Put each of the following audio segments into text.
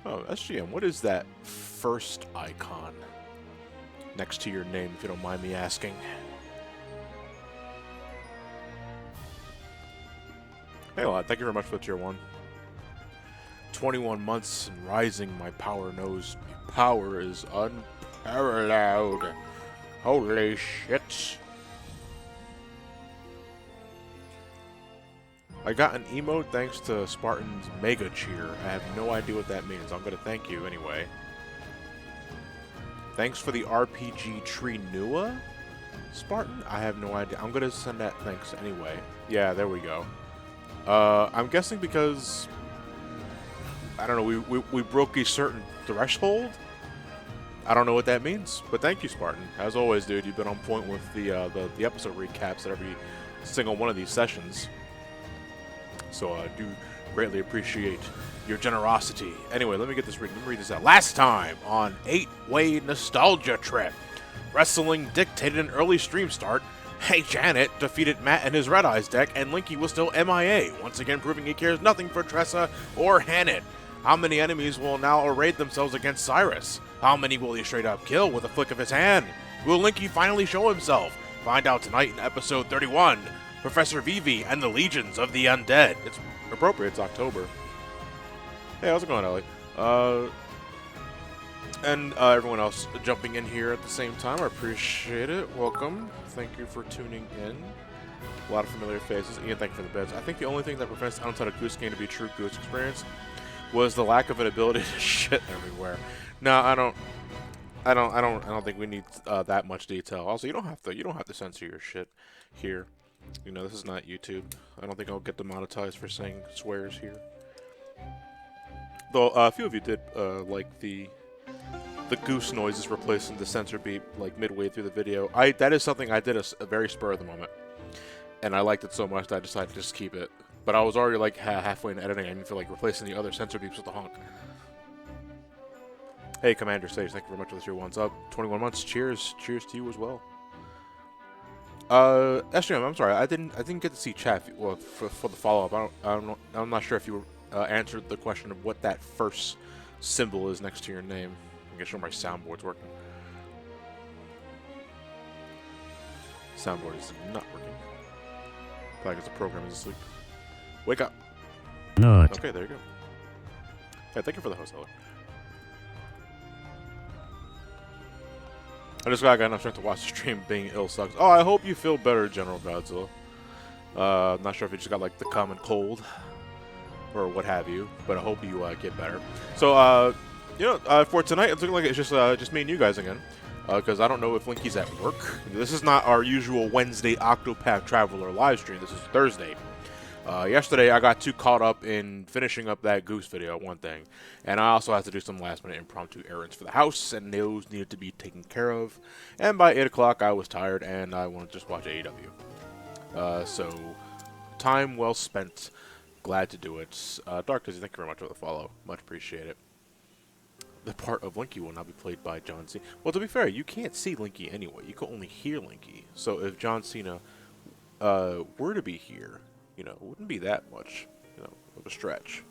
Oh, SGM, what is that first icon next to your name, if you don't mind me asking? Hey, lad, thank you very much for the tier 1. 21 months and rising, my power knows power is unparalleled. Holy shit. I got an emote thanks to Spartan's Mega Cheer. I have no idea what that means. I'm going to thank you anyway. Thanks for the RPG tree Nua, Spartan? I have no idea. I'm going to send that thanks anyway. Yeah, there we go. I'm guessing because, I don't know, we broke a certain threshold? I don't know what that means, but thank you, Spartan. As always, dude, you've been on point with the episode recaps at every single one of these sessions. So I do greatly appreciate your generosity. Anyway, let me read this out. Last time on 8-Way Nostalgia Trip, wrestling dictated an early stream start. Hey Janet defeated Matt and his Red Eyes deck, and Linky was still MIA, once again proving he cares nothing for Tressa or Hannett. How many enemies will now array themselves against Cyrus? How many will he straight up kill with a flick of his hand? Will Linky finally show himself? Find out tonight in episode 31. Professor Vivi and the Legions of the Undead. It's appropriate, it's October. Hey, how's it going, Ellie? And everyone else jumping in here at the same time, I appreciate it. Welcome. Thank you for tuning in. A lot of familiar faces. Ian, thank you for the beds. I think the only thing that prevents Untitled Goose Game to be a true Goose experience was the lack of an ability to shit everywhere. No, I don't think we need that much detail. Also, you don't have to censor your shit here. You know, this is not YouTube. I don't think I'll get demonetized for saying swears here. Though a few of you did like the goose noises replacing the censor beep like midway through the video. That is something I did a very spur of the moment, and I liked it so much that I decided to just keep it. But I was already like halfway in editing. I didn't feel like replacing the other censor beeps with the honk. Hey, Commander Sage, thank you very much for the tier 1s up. 21 months. Cheers to you as well. SGM, I'm sorry, I didn't get to see chat for the follow up. I'm not sure if you answered the question of what that first symbol is next to your name. I'm gonna show my soundboard's working. Soundboard is not working. Probably because the program is asleep. Wake up. Not. Okay, there you go. Yeah, thank you for the host, Heller. I just got enough strength to watch the stream. Being ill sucks. Oh, I hope you feel better, General Godzilla. I'm not sure if you just got like the common cold or what have you, but I hope you get better. So, for tonight, it's looking like it's just me and you guys again, because I don't know if Linky's at work. This is not our usual Wednesday Octopath Traveler live stream. This is Thursday. Yesterday, I got too caught up in finishing up that Goose video, one thing, and I also had to do some last-minute impromptu errands for the house, and those needed to be taken care of. And by 8 o'clock, I was tired, and I wanted to just watch AEW. So, time well spent. Glad to do it. Dark Dizzy, thank you very much for the follow. Much appreciate it. The part of Linky will not be played by John Cena. Well, to be fair, you can't see Linky anyway. You can only hear Linky. So if John Cena were to be here, it wouldn't be that much, of a stretch.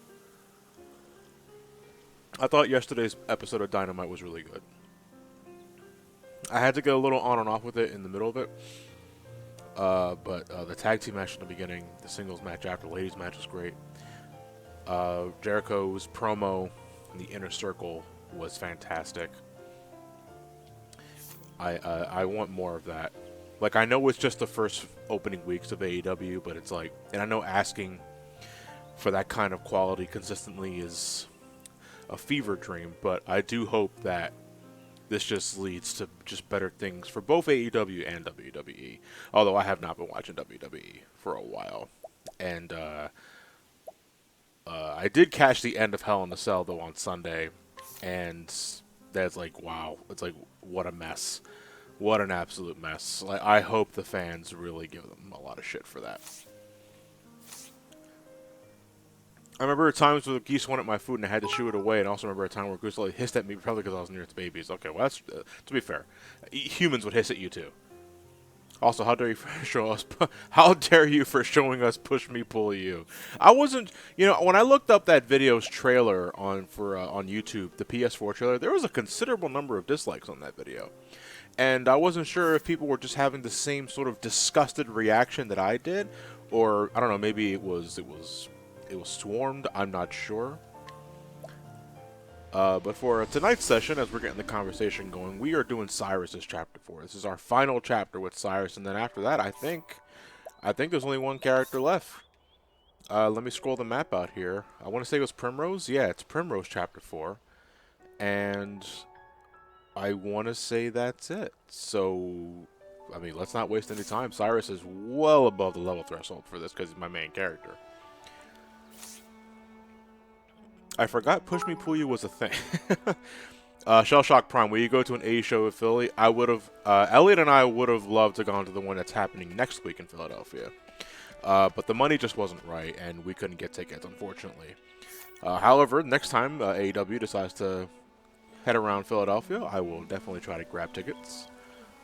I thought yesterday's episode of Dynamite was really good. I had to get a little on and off with it in the middle of it. But the tag team match in the beginning, the singles match after, ladies match was great. Jericho's promo in the Inner Circle was fantastic. I want more of that. Like, I know it's just the first opening weeks of AEW, but it's like, and I know asking for that kind of quality consistently is a fever dream, but I do hope that this just leads to just better things for both AEW and WWE. Although I have not been watching WWE for a while. And I did catch the end of Hell in a Cell, though, on Sunday. And that's like, wow. It's like, what a mess. What an absolute mess. Like, I hope the fans really give them a lot of shit for that. I remember times where Geese wanted my food and I had to shoo it away, and I also remember a time where Goose like hissed at me, probably because I was near its babies. Okay, well, that's to be fair. Humans would hiss at you too. Also, how dare you for show us? How dare you for showing us push me pull you? I wasn't, you know, when I looked up that video's trailer on YouTube, the PS4 trailer, there was a considerable number of dislikes on that video, and I wasn't sure if people were just having the same sort of disgusted reaction that I did, or I don't know, maybe it was swarmed. I'm not sure. But for tonight's session, as we're getting the conversation going, we are doing Cyrus's chapter 4. This is our final chapter with Cyrus, and then after that, I think there's only one character left. Let me scroll the map out here. I want to say it was Primrose. Yeah, it's Primrose chapter 4, and I want to say that's it. So, I mean, let's not waste any time. Cyrus is well above the level threshold for this because he's my main character. I forgot Push Me Pull You was a thing. Shell Shock Prime, will you go to an A show in Philly? I would have, Elliot and I would have loved to gone to the one that's happening next week in Philadelphia. But the money just wasn't right, and we couldn't get tickets, unfortunately. However, next time AEW decides to head around Philadelphia, I will definitely try to grab tickets.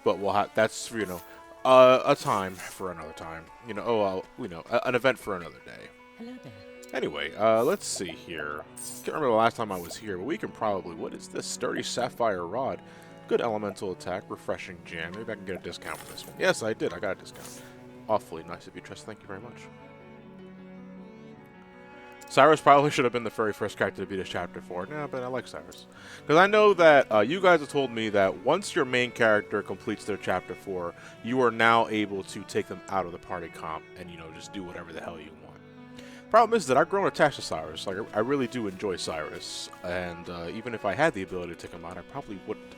But we'll have, that's, you know, a time for another time. You know, an event for another day. Hello there. Anyway, let's see here. Can't remember the last time I was here, but we can probably... What is this? Sturdy Sapphire Rod. Good elemental attack. Refreshing jam. Maybe I can get a discount for this one. Yes, I did. I got a discount. Awfully nice of you, Trust. Thank you very much. Cyrus probably should have been the very first character to beat this chapter 4. Nah, but I like Cyrus. Because I know that you guys have told me that once your main character completes their chapter 4, you are now able to take them out of the party comp and, you know, just do whatever the hell you want. Problem is that I've grown attached to Cyrus. Like, I really do enjoy Cyrus, and even if I had the ability to take him out, I probably wouldn't.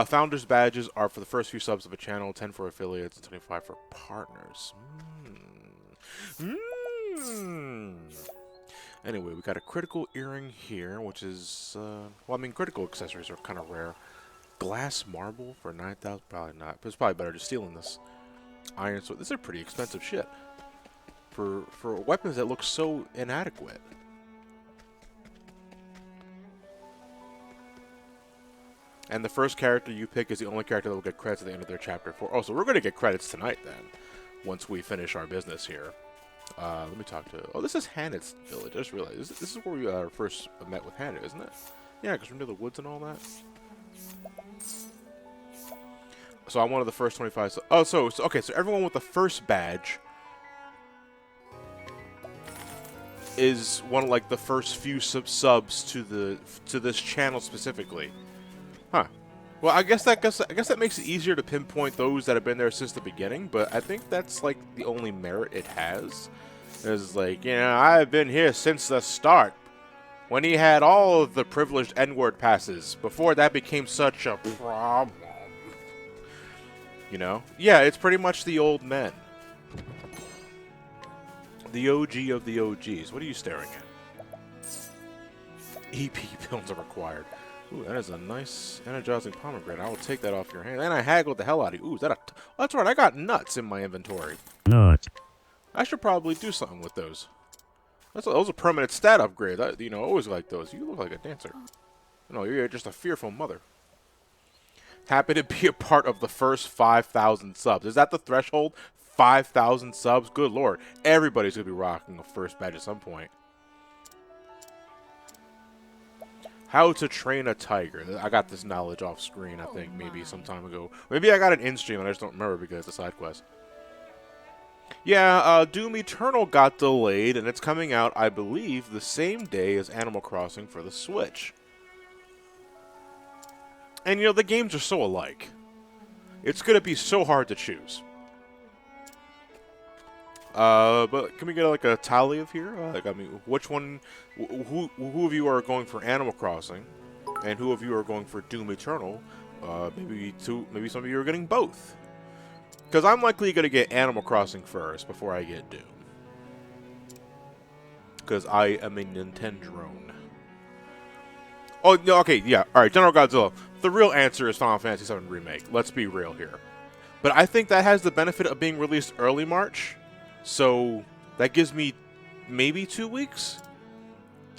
Founders badges are for the first few subs of a channel, 10 for affiliates, and 25 for partners. Anyway, we got a critical earring here, which is, well, I mean, critical accessories are kind of rare. Glass marble for 9,000, probably not, but it's probably better just stealing this. Iron sword, this is pretty expensive shit. For weapons that look so inadequate. And the first character you pick is the only character that will get credits at the end of their chapter 4. Oh, so we're going to get credits tonight then, once we finish our business here. Let me talk to... Oh, this is Hannah's village. I just realized. This is where we first met with Hannah, isn't it? Yeah, because we're near the woods and all that. So I'm one of the first 25... Oh, so okay, so everyone with the first badge is one of, like, the first few subs to this channel specifically. Huh. Well, I guess that makes it easier to pinpoint those that have been there since the beginning, but I think that's, like, the only merit it has. It's like, you know, I've been here since the start, when he had all of the privileged N-word passes, before that became such a problem. You know? Yeah, it's pretty much the old men. The OG of the OGs. What are you staring at? EP pills are required. Ooh, that is a nice energizing pomegranate. I will take that off your hand. And I haggled the hell out of you. Ooh, is that a... Oh, that's right, I got nuts in my inventory. Nuts. I should probably do something with those. Those are permanent stat upgrades. You know, I always like those. You look like a dancer. No, you're just a fearful mother. Happy to be a part of the first 5,000 subs. Is that the threshold? 5,000 subs? Good lord. Everybody's going to be rocking a first badge at some point. How to train a tiger. I got this knowledge off screen, I think, maybe some time ago. Maybe I got it in stream and I just don't remember because it's a side quest. Yeah, Doom Eternal got delayed, and it's coming out, I believe, the same day as Animal Crossing for the Switch. And, you know, the games are so alike. It's going to be so hard to choose. But can we get, like, a tally of here? Like, I mean, which one... Who of you are going for Animal Crossing? And who of you are going for Doom Eternal? Maybe some of you are getting both. Because I'm likely going to get Animal Crossing first before I get Doom. Because I am a Nintendrone. Oh, no, okay, yeah. Alright, General Godzilla. The real answer is Final Fantasy VII Remake. Let's be real here. But I think that has the benefit of being released early March. So, that gives me maybe 2 weeks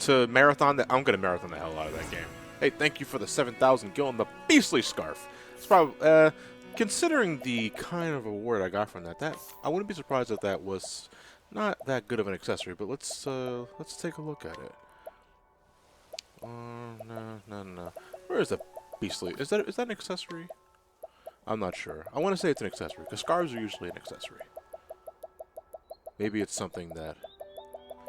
to marathon that. I'm going to marathon the hell out of that game. Hey, thank you for the 7,000 gil and the beastly scarf. It's probably considering the kind of award I got from that I wouldn't be surprised if that was not that good of an accessory. But let's take a look at it. No. Where is the beastly? Is that an accessory? I'm not sure. I want to say it's an accessory because scarves are usually an accessory. Maybe it's something that.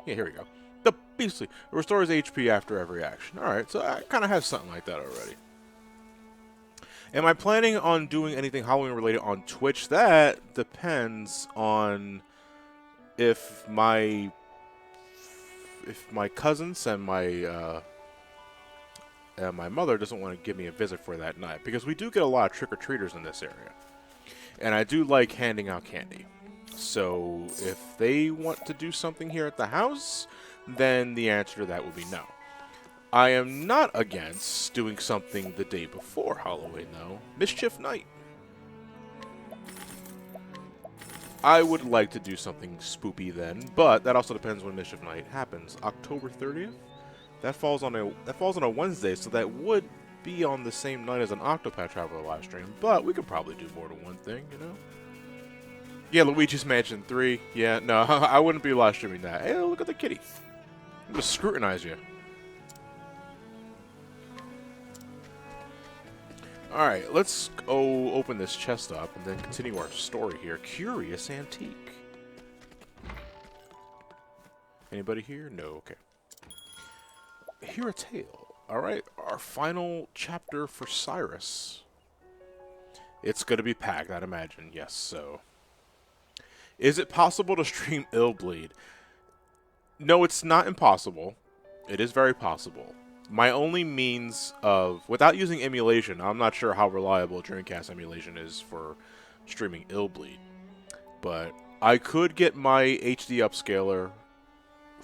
Yeah, here we go. The beastly restores HP after every action. All right, so I kind of have something like that already. Am I planning on doing anything Halloween related on Twitch? That depends on if my cousins and my mother doesn't want to give me a visit for that night, because we do get a lot of trick-or-treaters in this area, and I do like handing out candy. So if they want to do something here at the house, then the answer to that would be no. I am not against doing something the day before Halloween, though. Mischief Night. I would like to do something spoopy then, but that also depends when Mischief Night happens. October 30th? That falls on a Wednesday, so that would be on the same night as an Octopath Traveler live stream, but we could probably do more than one thing, you know? Yeah, Luigi's Mansion 3. Yeah, no, I wouldn't be live streaming that. Hey, look at the kitty. I'm gonna scrutinize you. Alright, let's go open this chest up and then continue our story here. Curious Antique. Anybody here? No, okay. Hear a tale. Alright, our final chapter for Cyrus. It's gonna be packed, I'd imagine. Yes, so. Is it possible to stream Illbleed? No, it's not impossible. It is very possible. My only means of, without using emulation, I'm not sure how reliable Dreamcast emulation is for streaming Illbleed, but I could get my HD upscaler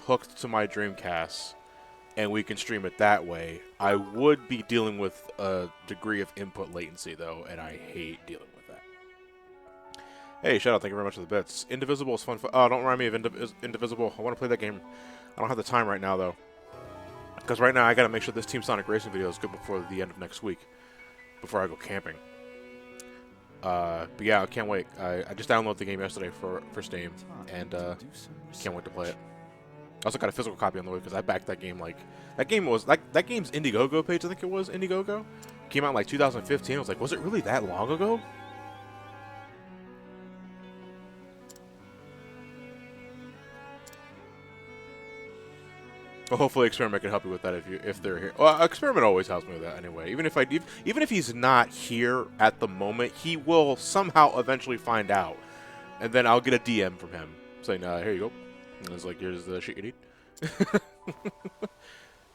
hooked to my Dreamcast, and we can stream it that way. I would be dealing with a degree of input latency, though, and I hate dealing with that. Hey, Shadow, thank you very much for the bits. Indivisible is fun. Oh, don't remind me of Indivisible. I want to play that game. I don't have the time right now, though. Because right now I gotta make sure this Team Sonic Racing video is good before the end of next week, before I go camping. But yeah, I can't wait. I just downloaded the game yesterday for Steam, and can't wait to play it. I also got a physical copy on the way because I backed that game like that game's Indiegogo page, I think it was Indiegogo. Came out in like 2015. I was like, was it really that long ago? Well, hopefully Experiment can help you with that if they're here. Well, Experiment always helps me with that anyway. Even if he's not here at the moment, he will somehow eventually find out, and then I'll get a DM from him saying, "Here you go." And it's like, "Here's the shit you need."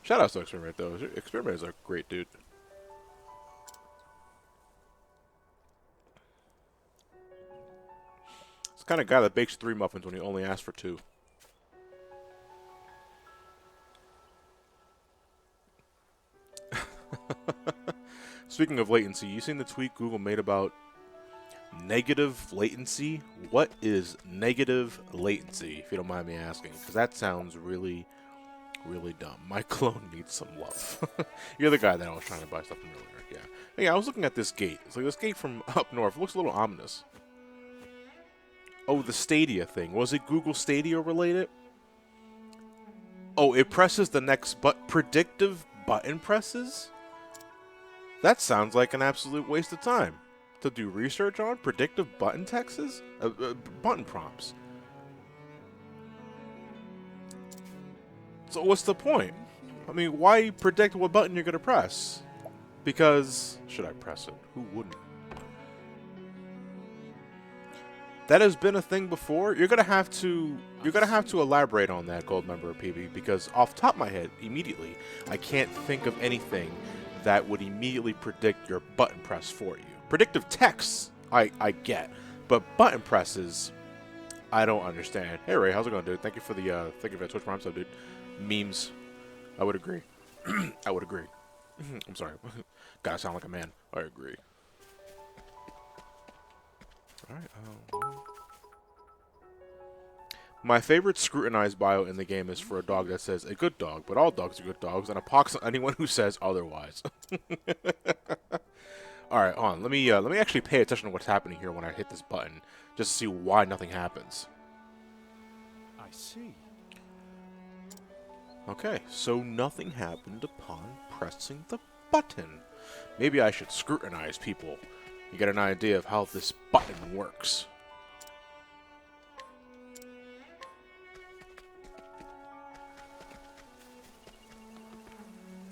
Shout out to Experiment though. Experiment is a great dude. It's the kind of guy that bakes 3 muffins when he only asks for 2. Speaking of latency, you seen the tweet Google made about negative latency? What is negative latency, if you don't mind me asking? Because that sounds really, really dumb. My clone needs some love. You're the guy that I was trying to buy stuff from earlier. Yeah. Hey, I was looking at this gate. It's like this gate from up north. It looks a little ominous. Oh, the Stadia thing. Was it Google Stadia related? Oh, it presses the next predictive button presses? That sounds like an absolute waste of time to do research on predictive button texts, button prompts. So what's the point? I mean, why predict what button you're gonna press? Because should I press it? Who wouldn't? That has been a thing before. You're gonna have to elaborate on that, Gold member PB, because off the top of my head, immediately, I can't think of anything that would immediately predict your button press for you. Predictive text, I get, but button presses, I don't understand. Hey Ray, how's it going, dude? Thank you for the Twitch Prime sub, dude. Memes, I would agree. I would agree. I'm sorry, gotta sound like a man. I agree. All right. My favorite scrutinized bio in the game is for a dog that says, "A good dog, but all dogs are good dogs," and a pox on anyone who says otherwise. All right, hold on. Let me actually pay attention to what's happening here when I hit this button, just to see why nothing happens. I see. Okay, so nothing happened upon pressing the button. Maybe I should scrutinize people. You get an idea of how this button works.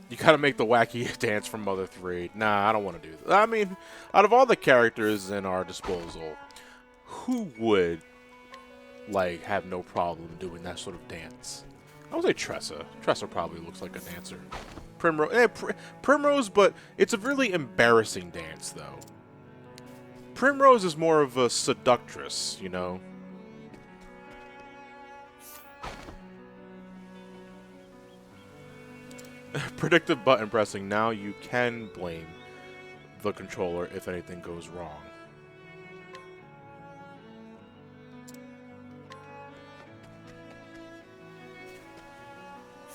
You gotta make the wacky dance from Mother 3. Nah, I don't want to do that. I mean, out of all the characters in our disposal, who would, like, have no problem doing that sort of dance? I would say Tressa. Tressa probably looks like a dancer. Primrose, Primrose, but it's a really embarrassing dance, though. Primrose is more of a seductress, you know? Predictive button pressing. Now you can blame the controller if anything goes wrong.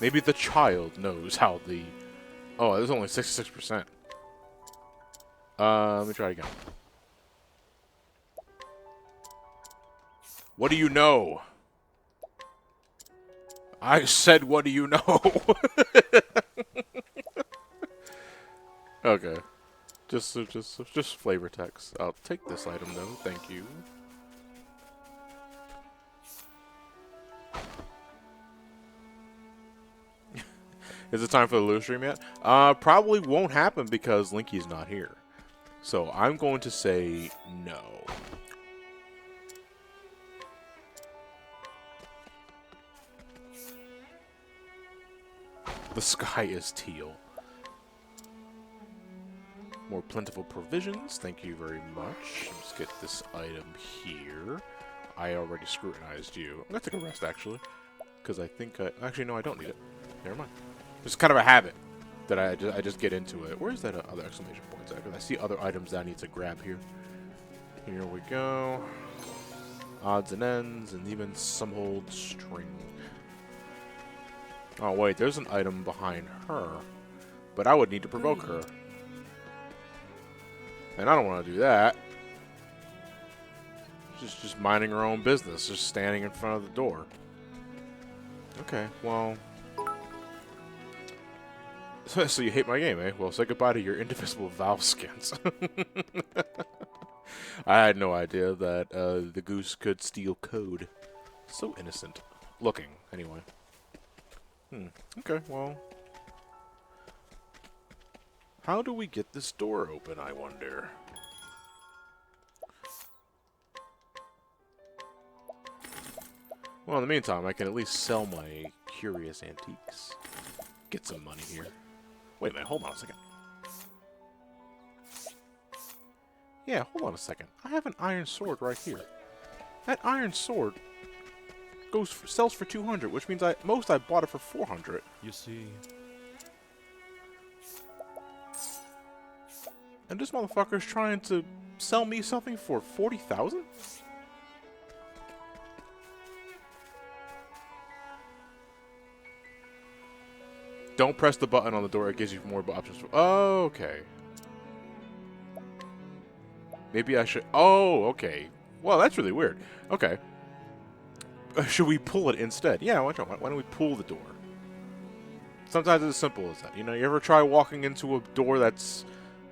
Maybe the child knows how the... Oh, there's only 66%. Let me try it again. What do you know? I said, what do you know? Okay. Just flavor text. I'll take this item, though. Thank you. Is it time for the Lou stream yet? Probably won't happen because Linky's not here. So I'm going to say no. The sky is teal. More plentiful provisions. Thank you very much. Let's get this item here. I already scrutinized you. I'm going to take a rest, actually. Because I think I... Actually, no, I don't need it. Never mind. It's kind of a habit that I just get into it. Where's that other exclamation points at? Because I see other items that I need to grab here. Here we go. Odds and ends, and even some old string. Oh, wait, there's an item behind her. But I would need to provoke her. And I don't want to do that. She's just minding her own business, just standing in front of the door. Okay, well... So you hate my game, eh? Well, say goodbye to your indivisible Valve skins. I had no idea that the goose could steal code. So innocent. Looking, anyway. Okay, well... How do we get this door open, I wonder? Well, in the meantime, I can at least sell my curious antiques. Get some money here. Wait a minute, hold on a second. Yeah, hold on a second. I have an iron sword right here. That iron sword sells for 200, which means I bought it for 400. You see... And this motherfucker's trying to sell me something for 40,000? Don't press the button on the door, it gives you more options. Oh, okay. Maybe I should... Oh, okay. Well, that's really weird. Okay. Should we pull it instead? Yeah, why don't we pull the door? Sometimes it's as simple as that. You know, you ever try walking into a door that's...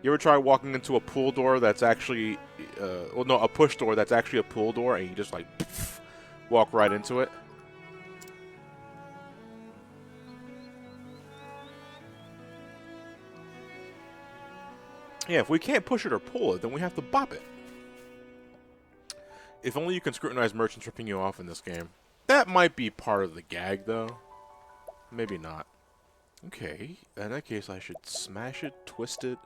You ever try walking into a pool door that's actually... well, no, a push door that's actually a pool door, and you just, like, poof, walk right into it? Yeah, if we can't push it or pull it, then we have to bop it. If only you can scrutinize merchants ripping you off in this game. That might be part of the gag, though. Maybe not. Okay, in that case, I should smash it, twist it,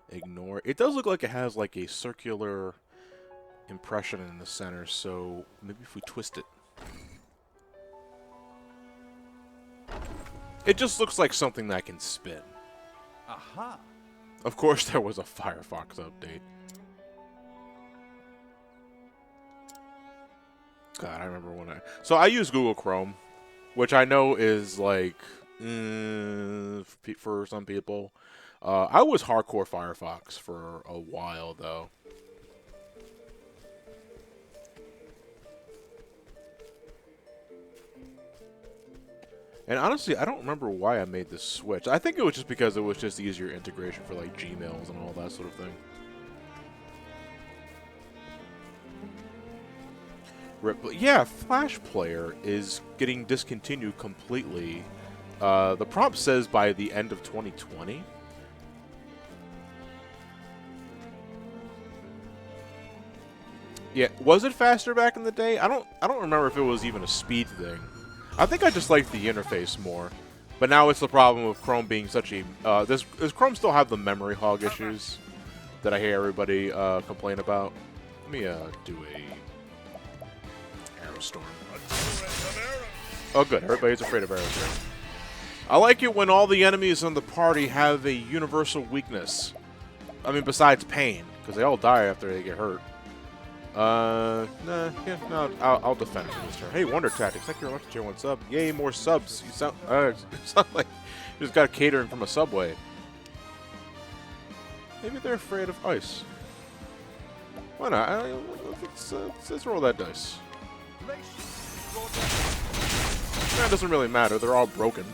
ignore. It does look like it has, like, a circular impression in the center, so maybe if we twist it. It just looks like something that can spin. Aha! Of course, there was a Firefox update. God, I remember when So I use Google Chrome, which I know is, like, for some people. I was hardcore Firefox for a while, though. And honestly, I don't remember why I made this switch. I think it was just because it was just easier integration for like Gmails and all that sort of thing. But yeah, Flash Player is getting discontinued completely. The prompt says by the end of 2020. Yeah, was it faster back in the day? I don't remember if it was even a speed thing. I think I just liked the interface more. But now it's the problem with Chrome being such a... does Chrome still have the memory hog issues that I hear everybody complain about? Let me do a... Aerostorm. Oh good, everybody's afraid of Aerostorm. I like it when all the enemies in the party have a universal weakness. I mean, besides pain, because they all die after they get hurt. I'll defend for this turn. Hey, Wonder Tactics, thank you very much for tier 1 sub. Yay, more subs. You sound like you just got catering from a Subway. Maybe they're afraid of ice. Why not? Let's roll that dice. That doesn't really matter. They're all broken.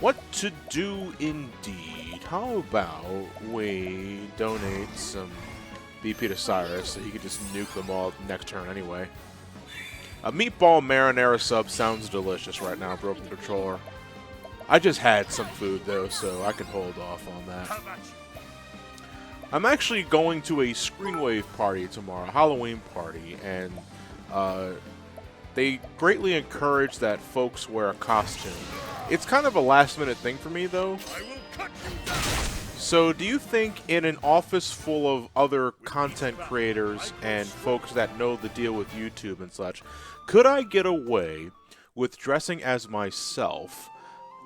What to do indeed? How about we donate some BP to Cyrus so he could just nuke them all next turn anyway. A meatball marinara sub sounds delicious right now, Broken Controller. I just had some food though, so I can hold off on that. I'm actually going to a Screenwave party tomorrow, a Halloween party, and they greatly encourage that folks wear a costume. It's kind of a last-minute thing for me, though. So, do you think in an office full of other content creators and folks that know the deal with YouTube and such, could I get away with dressing as myself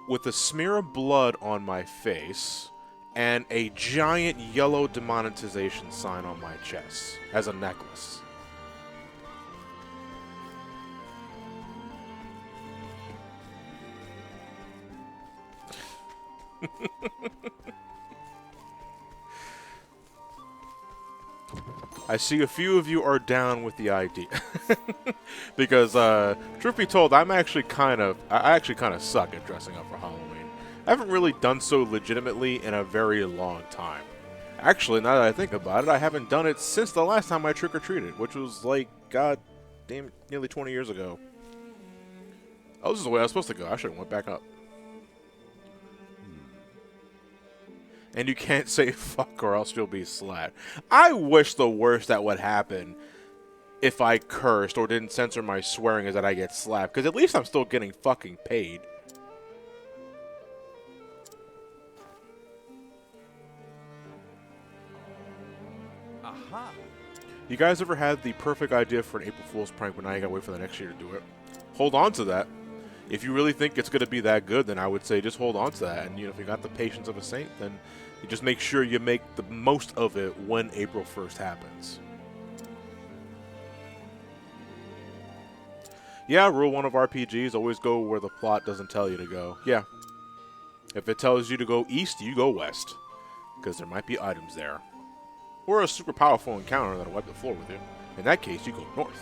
with a smear of blood on my face and a giant yellow demonetization sign on my chest as a necklace? I see a few of you are down with the idea. Because, truth be told, I actually kind of suck at dressing up for Halloween. I haven't really done so legitimately in a very long time. Actually, now that I think about it, I haven't done it since the last time I trick-or-treated, which was like, god damn, nearly 20 years ago. Oh, this is the way I was supposed to go. I should have went back up. And you can't say fuck or else you'll be slapped. I wish the worst that would happen if I cursed or didn't censor my swearing is that I get slapped. Because at least I'm still getting fucking paid. Aha! You guys ever had the perfect idea for an April Fool's prank but now you gotta wait for the next year to do it? Hold on to that. If you really think it's going to be that good, then I would say just hold on to that. And, you know, if you got the patience of a saint, then you just make sure you make the most of it when April 1st happens. Yeah, rule 1 of RPGs, always go where the plot doesn't tell you to go. Yeah. If it tells you to go east, you go west. Because there might be items there. Or a super powerful encounter that'll wipe the floor with you. In that case, you go north.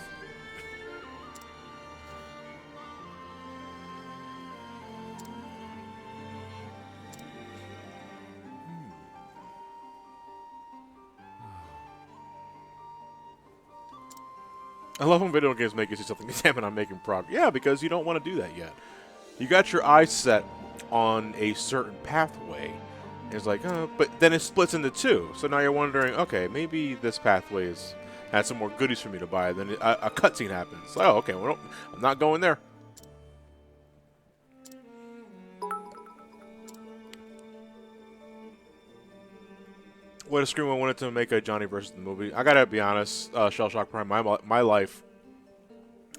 I love when video games make you see something. Damn it, I'm making progress. Yeah, because you don't want to do that yet. You got your eyes set on a certain pathway. And it's like, but then it splits into two. So now you're wondering, okay, maybe this pathway has some more goodies for me to buy. Then a cutscene happens. Oh, okay, well, I'm not going there. What a scream! I wanted to make a Johnny versus the movie. I gotta be honest, Shell Shock Prime, my life,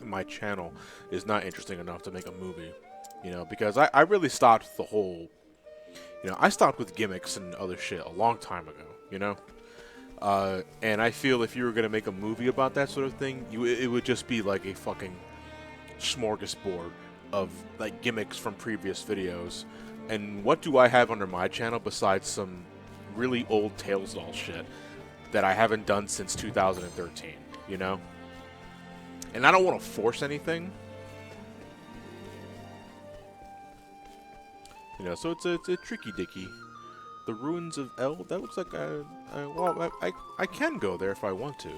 my channel is not interesting enough to make a movie, you know, because I really stopped the whole, you know, I stopped with gimmicks and other shit a long time ago, you know, and I feel if you were gonna make a movie about that sort of thing, it would just be like a fucking smorgasbord of like gimmicks from previous videos And what do I have under my channel besides some really old Tales doll shit that I haven't done since 2013, you know? And I don't want to force anything. You know, so it's a tricky dicky. The ruins of El, that looks like well, I can go there if I want to.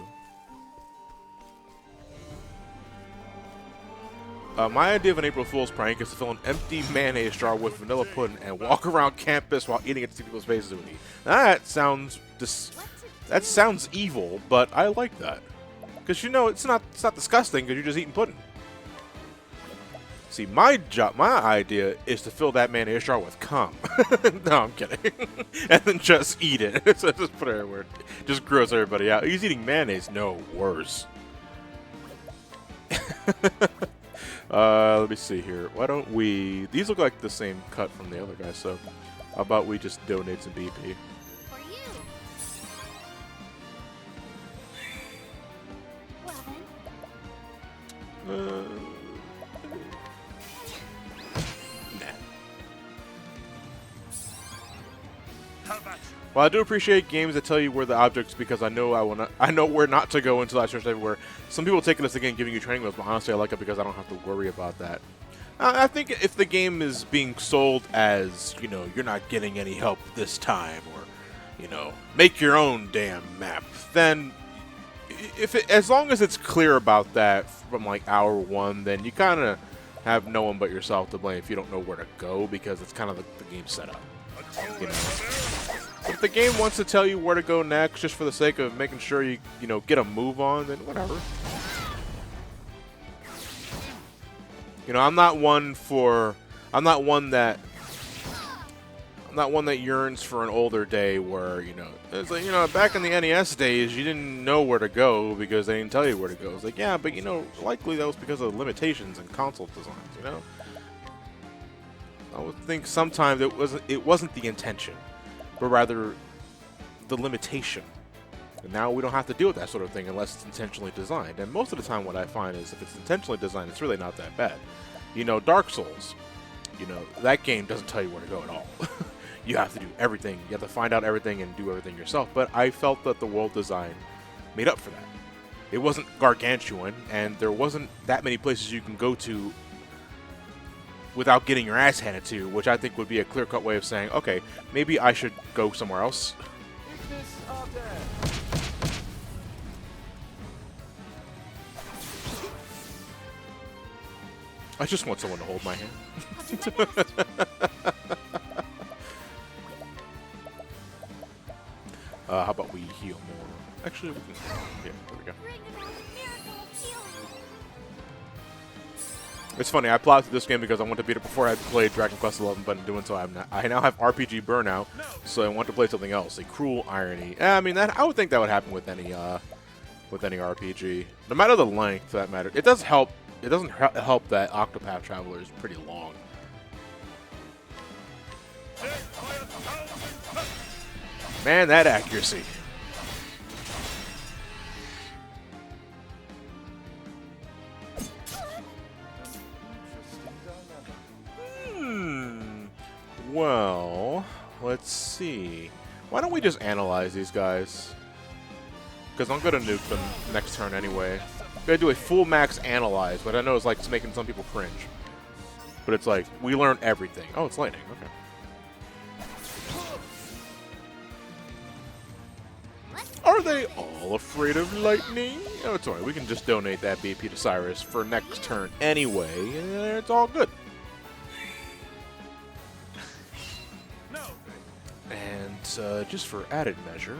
My idea of an April Fool's prank is to fill an empty mayonnaise jar with vanilla pudding and walk around campus while eating it to see people's faces with me. That sounds evil, but I like that. Because you know it's not disgusting because you're just eating pudding. See, my idea is to fill that mayonnaise jar with cum. No, I'm kidding. And then just eat it. So just put it everywhere. Just gross everybody out. He's eating mayonnaise. No, worse. Let me see here. Why don't we... These look like the same cut from the other guy, so how about we just donate some BP? For you. Well then. Well, I do appreciate games that tell you where the objects because I know I know where not to go until I search everywhere. Some people take this again, giving you training wheels, but honestly, I like it because I don't have to worry about that. I think if the game is being sold as, you know, you're not getting any help this time, or, you know, make your own damn map, then as long as it's clear about that from like hour one, then you kind of have no one but yourself to blame if you don't know where to go because it's kind of the game setup. You know. If the game wants to tell you where to go next just for the sake of making sure you know, get a move on, then whatever. You know, I'm not one that yearns for an older day where, you know, it's like, you know, back in the NES days, you didn't know where to go because they didn't tell you where to go. It's like, yeah, but you know, likely that was because of limitations in console designs, you know? I would think sometimes it wasn't the intention, but rather the limitation. And now we don't have to deal with that sort of thing unless it's intentionally designed. And most of the time what I find is if it's intentionally designed, it's really not that bad. You know, Dark Souls, you know, that game doesn't tell you where to go at all. You have to do everything. You have to find out everything and do everything yourself. But I felt that the world design made up for that. It wasn't gargantuan, and there wasn't that many places you can go to without getting your ass handed to, which I think would be a clear-cut way of saying, okay, maybe I should go somewhere else. I just want someone to hold my hand. How about we heal more? Actually, we can... Yeah, there we go. It's funny, I plowed through this game because I wanted to beat it before I played Dragon Quest XI, but in doing so, I now have RPG burnout, so I want to play something else. A cruel irony. I mean, I would think that would happen with any RPG, no matter the length, for that matter. It does help. It doesn't help that Octopath Traveler is pretty long. Man, that accuracy. Well, let's see. Why don't we just analyze these guys? Because I'm going to nuke them next turn anyway. I'm going to do a full max analyze, but I know it's like it's making some people cringe. But it's like, we learn everything. Oh, it's lightning. Okay. Are they all afraid of lightning? Oh, it's alright. We can just donate that BP to Cyrus for next turn anyway. And it's all good. And just for added measure,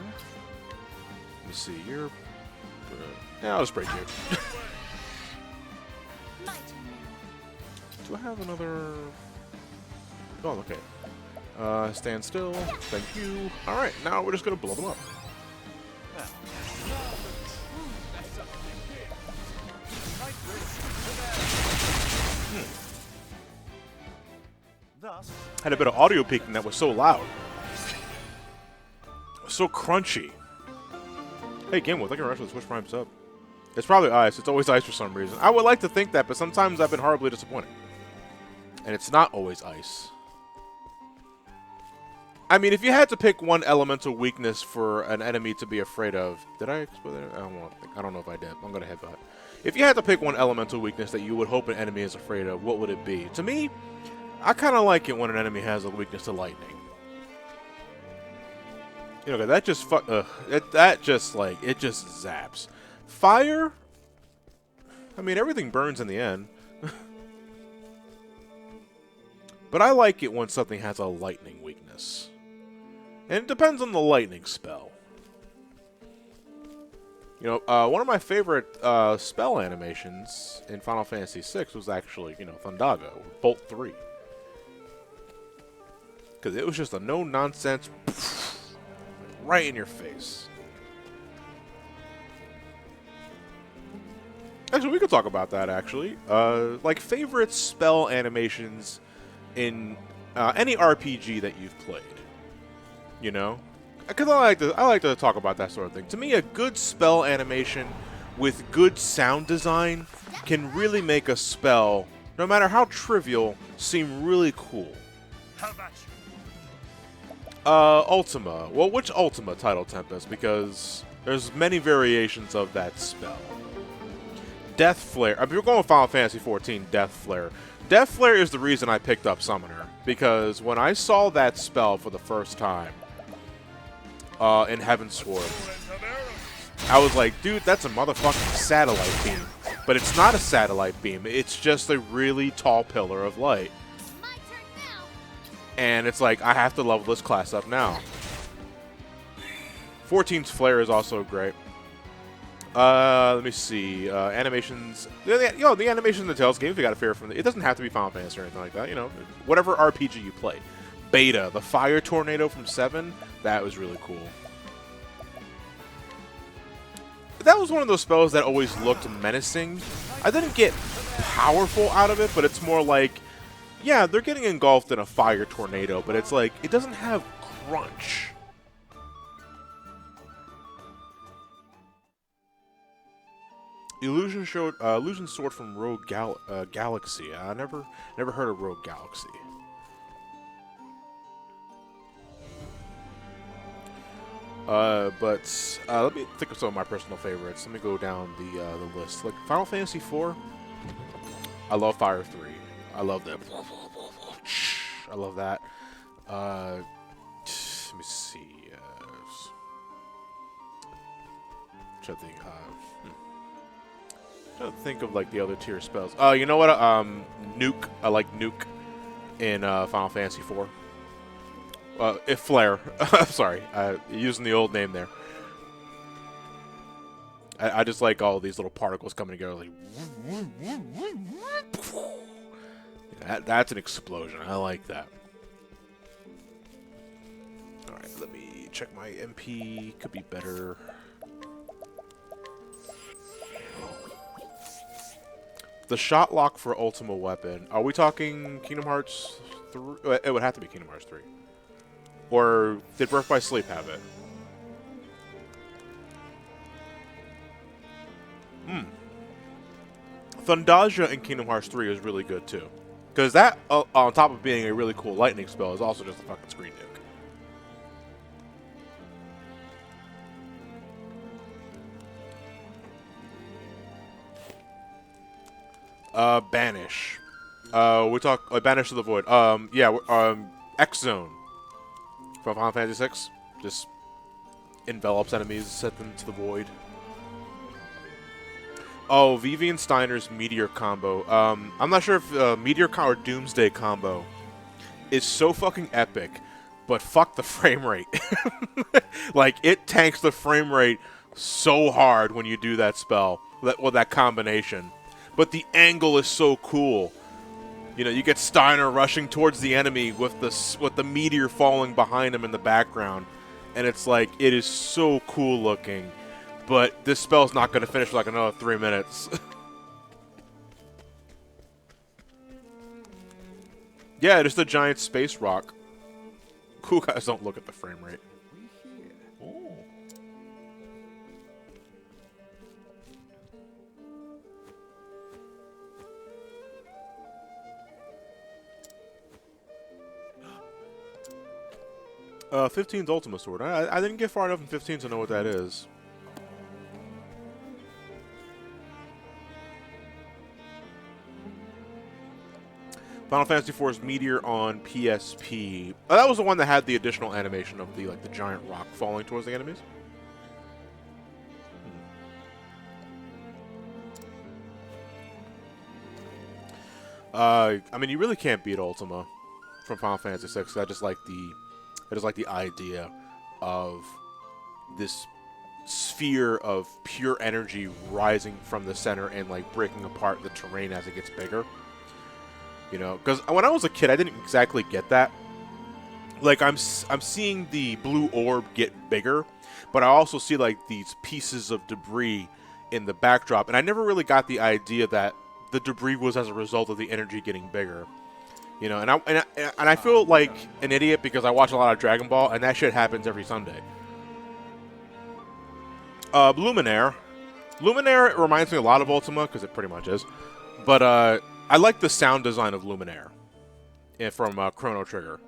let me see. You're... yeah, I'll just break you. Do I have another... oh, okay. Stand still. Thank you. Alright, now we're just going to blow them up. Had a bit of audio peaking that was so loud. So crunchy. Hey, Game Wolf, I can rush with Switch Prime sub. It's probably ice. It's always ice for some reason. I would like to think that, but sometimes I've been horribly disappointed. And it's not always ice. I mean, if you had to pick one elemental weakness for an enemy to be afraid of, did I explain that? I don't know if I did. I'm gonna headbutt. If you had to pick one elemental weakness that you would hope an enemy is afraid of, what would it be? To me, I kind of like it when an enemy has a weakness to lightning. You know, that just that just like it just zaps. Fire. I mean, everything burns in the end. But I like it when something has a lightning weakness. And it depends on the lightning spell. You know, one of my favorite spell animations in Final Fantasy VI was actually, you know, Thundaga, Bolt 3. Because it was just a no-nonsense right in your face. Actually, we could talk about that, actually. Like, favorite spell animations in any RPG that you've played. You know? Because I like to talk about that sort of thing. To me, a good spell animation with good sound design can really make a spell, no matter how trivial, seem really cool. How about you? Ultima. Well, which Ultima, Title Tempest? Because there's many variations of that spell. Death Flare. If you're going with Final Fantasy XIV, Death Flare. Death Flare is the reason I picked up Summoner. Because when I saw that spell for the first time in Heavensward, I was like, dude, that's a motherfucking satellite beam. But it's not a satellite beam. It's just a really tall pillar of light. My turn now. And it's like, I have to level this class up now. 14's Flare is also great. Let me see. Animations. You know, the animation in the Tales games, we got a fair from it doesn't have to be Final Fantasy or anything like that. You know, whatever RPG you play. Beta, the fire tornado from 7, that was really cool. That was one of those spells that always looked menacing. I didn't get powerful out of it, but it's more like, yeah, they're getting engulfed in a fire tornado, but it's like, it doesn't have crunch. Illusion Sword from Rogue Galaxy. I never heard of Rogue Galaxy. But let me think of some of my personal favorites. Let me go down the list. Like Final Fantasy IV. I love Fire 3. I love that. I love that. Let me see. Trying to think. Trying to think of like the other tier spells. You know what? Nuke. I like Nuke in Final Fantasy IV. If Flare. I'm sorry. Using the old name there. I just like all these little particles coming together. Like, that's an explosion. I like that. All right, let me check my MP. Could be better. The shot lock for Ultima Weapon. Are we talking Kingdom Hearts 3? It would have to be Kingdom Hearts 3. Or did Birth by Sleep have it? Thundaga in Kingdom Hearts 3 is really good too. Because that, on top of being a really cool lightning spell, is also just a fucking screen nuke. Banish. We talk Banish to the Void. Yeah, X Zone from Final Fantasy VI just envelops enemies, set them to the void. Oh, Vivian Steiner's Meteor combo. I'm not sure if Meteor or Doomsday combo is so fucking epic, but fuck the frame rate. Like, it tanks the frame rate so hard when you do that spell, that combination. But the angle is so cool. You know, you get Steiner rushing towards the enemy with the meteor falling behind him in the background, and it's like, it is so cool looking. But this spell's not going to finish for like another 3 minutes. Yeah, just a giant space rock. Cool guys don't look at the frame rate. Oh. 15's Ultima Sword. I didn't get far enough in 15 to know what that is. Final Fantasy IV's Meteor on PSP. Oh, that was the one that had the additional animation of the giant rock falling towards the enemies. I mean, you really can't beat Ultima from Final Fantasy VI. I just like the idea of this sphere of pure energy rising from the center and like breaking apart the terrain as it gets bigger. You know, because when I was a kid, I didn't exactly get that. Like, I'm seeing the blue orb get bigger, but I also see, like, these pieces of debris in the backdrop, and I never really got the idea that the debris was as a result of the energy getting bigger. You know, and I feel like an idiot because I watch a lot of Dragon Ball, and that shit happens every Sunday. Luminaire. Luminaire reminds me a lot of Ultima, because it pretty much is. But, I like the sound design of Luminaire from Chrono Trigger.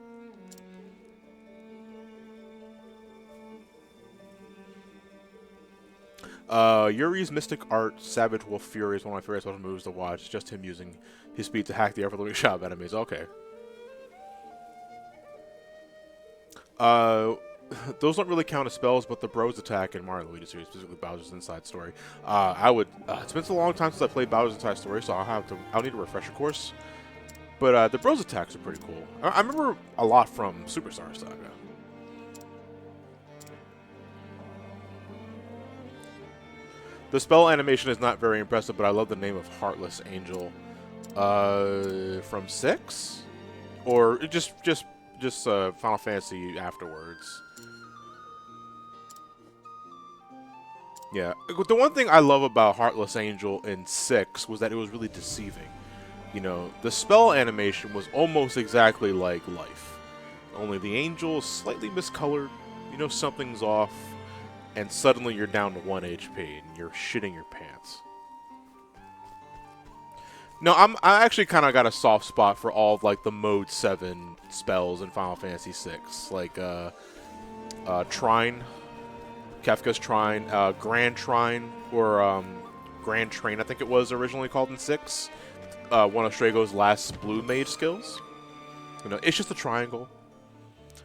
Yuri's Mystic Art Savage Wolf Fury is one of my favorite special moves to watch. It's just him using his speed to hack the air for the shot of enemies. Okay. Those don't really count as spells, but the Bros attack in Mario Luigi series, specifically Bowser's Inside Story. It's been so long time since I played Bowser's Inside Story, so I'll need a refresher course. But the Bros attacks are pretty cool. I remember a lot from Superstar Saga. The spell animation is not very impressive, but I love the name of Heartless Angel. From 6? Or just Final Fantasy afterwards. Yeah, the one thing I love about Heartless Angel in 6 was that it was really deceiving. You know, the spell animation was almost exactly like life. Only the angel is slightly miscolored, you know something's off, and suddenly you're down to 1 HP and you're shitting your pants. No, I actually kind of got a soft spot for all of, like, the Mode 7 spells in Final Fantasy VI. Like, Trine, Kefka's Trine, Grand Trine, or Grand Train, I think it was originally called in 6. One of Strago's last blue mage skills. You know, it's just a triangle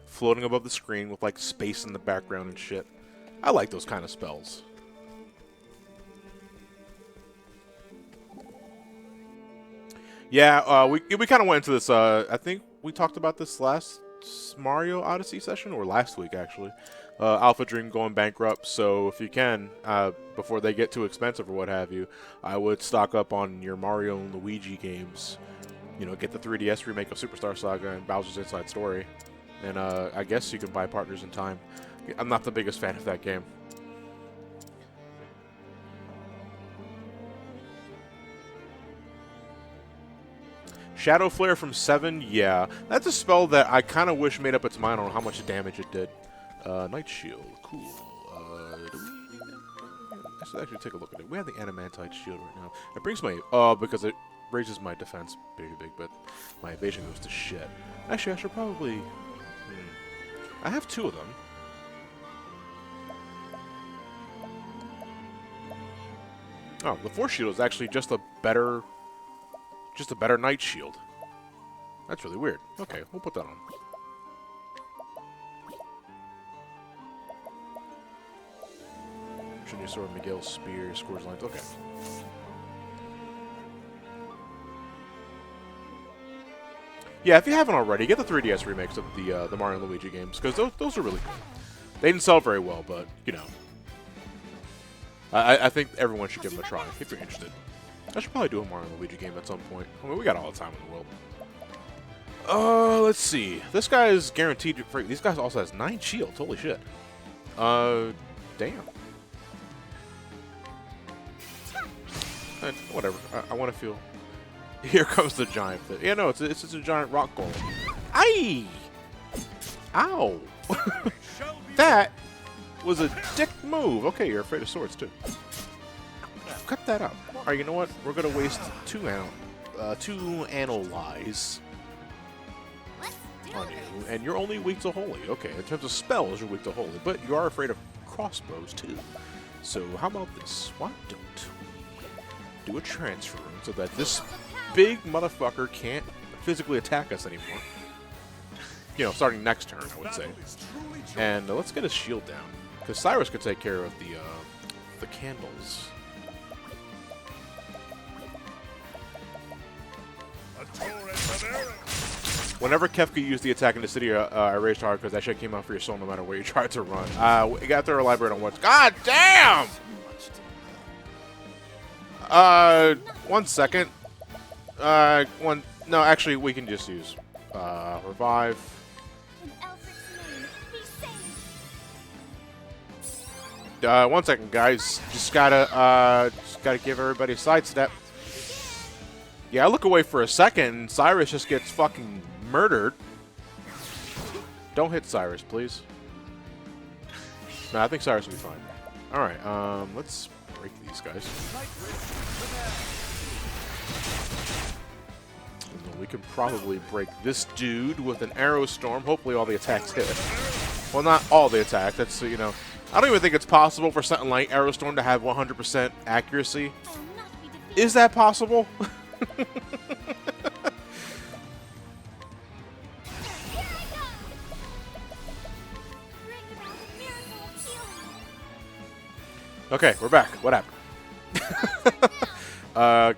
floating above the screen with, like, space in the background and shit. I like those kind of spells. Yeah, we kind of went into this, I think we talked about this last Mario Odyssey session, or last week, actually. Alpha Dream going bankrupt, so if you can, before they get too expensive or what have you, I would stock up on your Mario and Luigi games. You know, get the 3DS remake of Superstar Saga and Bowser's Inside Story. And I guess you can buy Partners in Time. I'm not the biggest fan of that game. Shadow Flare from 7, yeah. That's a spell that I kind of wish made up its mind on how much damage it did. Night Shield, cool. I should actually take a look at it. We have the Animantite Shield right now. It brings my, because it raises my defense pretty big, but my evasion goes to shit. Actually, I should probably, I have 2 of them. Oh, the Force Shield is actually just a better Night Shield. That's really weird. Okay, we'll put that on. Junior Sword, Miguel Spear, scores lines. Okay. Yeah, if you haven't already, get the 3DS remakes of the Mario and Luigi games, because those are really good. They didn't sell very well, but, you know. I think everyone should give them a try, if you're interested. I should probably do a Mario and Luigi game at some point. I mean, we got all the time in the world. Let's see. This guy is guaranteed free. These guys also has 9 shields. Holy shit. Damn. Whatever. I want to feel. Here comes the giant fit. Yeah, no, it's a giant rock golem. Aye! Ow! That was a dick move. Okay, you're afraid of swords too. Cut that out. All right, you know what? We're gonna waste 2 analyze. on you, and you're only weak to holy. Okay, in terms of spells, you're weak to holy, but you are afraid of crossbows too. So how about this? Why don't we do a transfer room so that this big motherfucker can't physically attack us anymore? You know, starting next turn, I would say. And let's get his shield down, because Cyrus could take care of the candles. Whenever Kefka used the attack in the city, I raged hard because that shit came out for your soul no matter where you tried to run. We got to elaborate on what. God damn! 1 second. No, actually, we can just use revive. In Elfric's name, be saved. 1 second, guys. Just gotta give everybody a sidestep. Yeah, I look away for a second, and Cyrus just gets fucking murdered. Don't hit Cyrus, please. No, I think Cyrus will be fine. Alright, let's break these guys. And we can probably break this dude with an arrow storm. Hopefully all the attacks hit. Well, not all the attack. That's, you know... I don't even think it's possible for something like arrow storm to have 100% accuracy. I will not be defeated. Is that possible? Here I go. Bring about a miracle of healing. Okay, we're back. What happened?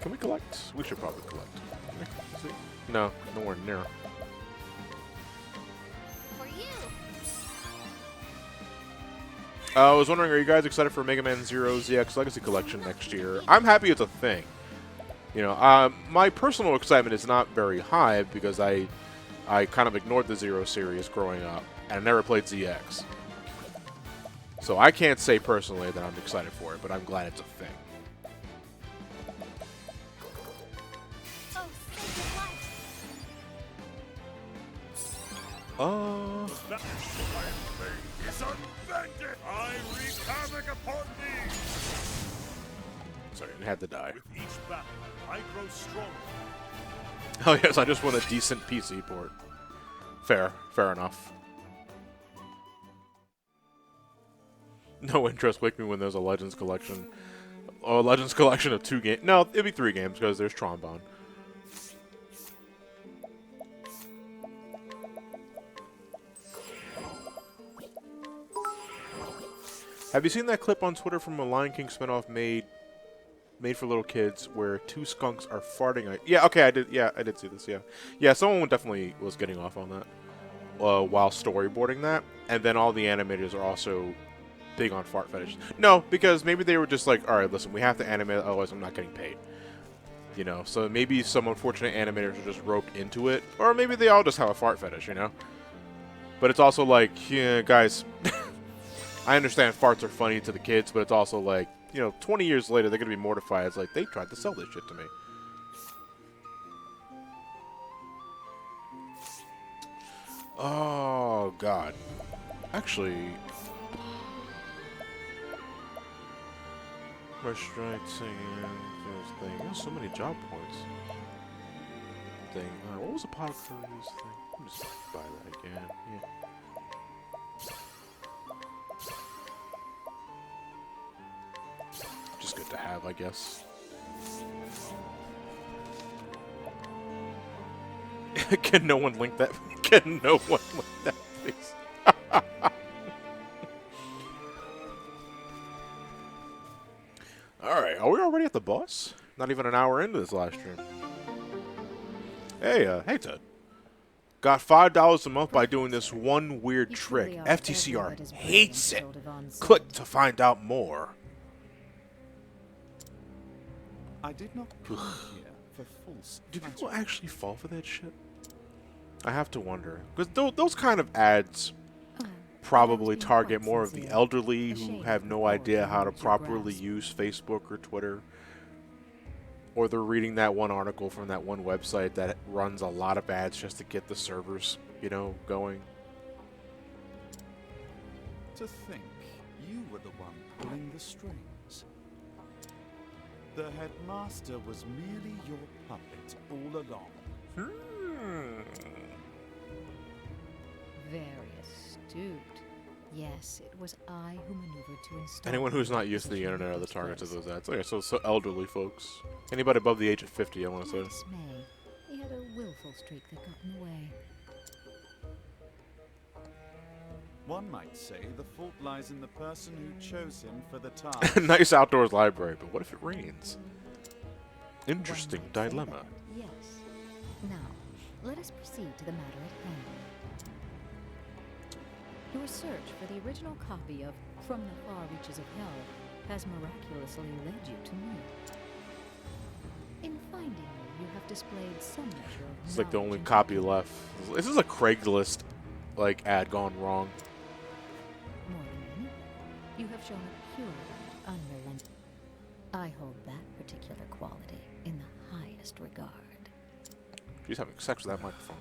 Can we collect? We should probably collect. No, nowhere near. For you. I was wondering, are you guys excited for Mega Man Zero ZX Legacy Collection next year? I'm happy it's a thing. You know, my personal excitement is not very high because I kind of ignored the Zero series growing up and I never played ZX. So I can't say personally that I'm excited for it, but I'm glad it's a thing. Oh, save your life. I wreak havoc upon thee! Sorry, it had to die. With each battle, I grow stronger. Oh yes, I just want a decent PC port. Fair enough. No interest, wake me when there's a Legends collection. Oh, a Legends collection of 2 games. No, it'd be 3 games because there's Trombone. Have you seen that clip on Twitter from a Lion King spinoff made for little kids where 2 skunks are farting? Yeah, okay, I did. Yeah, I did see this. Yeah, someone definitely was getting off on that while storyboarding that, and then all the animators are also big on fart fetish. No, because maybe they were just like, all right, listen, we have to animate, otherwise I'm not getting paid. You know, so maybe some unfortunate animators are just roped into it, or maybe they all just have a fart fetish. You know, but it's also like, yeah, guys. I understand farts are funny to the kids, but it's also like, you know, 20 years later, they're going to be mortified. It's like, they tried to sell this shit to me. Oh, God. Actually... My strike singing, thing. There's so many job points. Thing. What was the pot for this thing? Let me just buy that again. Yeah. Just good to have, I guess. Can no one link that? Can no one link that, please? Alright, are we already at the boss? Not even an hour into this live stream. Hey, hey Ted. Got $5 a month by doing this one weird trick. FTCR hates it. Click to find out more. I did not come here for false. Do people actually fall for that shit? I have to wonder. Because those kind of ads probably target more of the elderly who have no idea how to properly use Facebook or Twitter. Or they're reading that one article from that one website that runs a lot of ads just to get the servers, you know, going. To think you were the one pulling the strings. The headmaster was merely your puppet all along. Very astute. Yes, it was I who maneuvered to install... Anyone who's not used to the internet are the targets of those ads. Okay, so elderly folks. Anybody above the age of 50, I want to say. Dismay. He had a willful streak that got in the way. One might say the fault lies in the person who chose him for the task. Nice outdoors library, but what if it rains? Interesting One might say dilemma. that, yes. Now, let us proceed to the matter at hand. Your search for the original copy of From the Far Reaches of Hell has miraculously led you to me. In finding you, you have displayed some measure of It's like the knowledge only and copy ability. left. This is a Craigslist, like, ad gone wrong. More than any, you have shown a pure and unrelenting. I hold that particular quality in the highest regard. She's having sex with that microphone.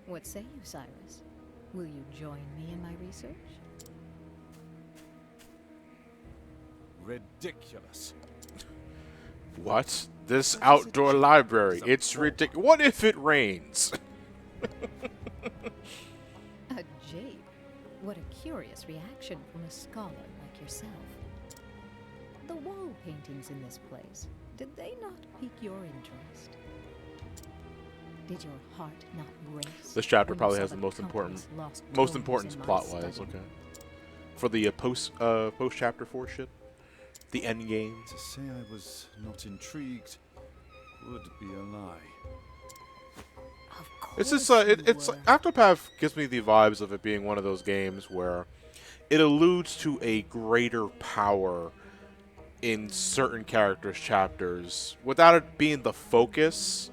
What say you, Cyrus? Will you join me in my research? Ridiculous. What? This outdoor library. It's ridiculous. What if it rains? A jape? What a curious reaction from a scholar like yourself. The wall paintings in this place, did they not pique your interest? Did your heart not race? This chapter when you probably saw has the most important, countless lost most tomes importance in my plot-wise. study? Okay. For the post chapter 4 shit, the end game. To say I was not intrigued would be a lie. Of It's just course you it's were. Octopath gives me the vibes of it being one of those games where it alludes to a greater power in certain characters' chapters without it being the focus.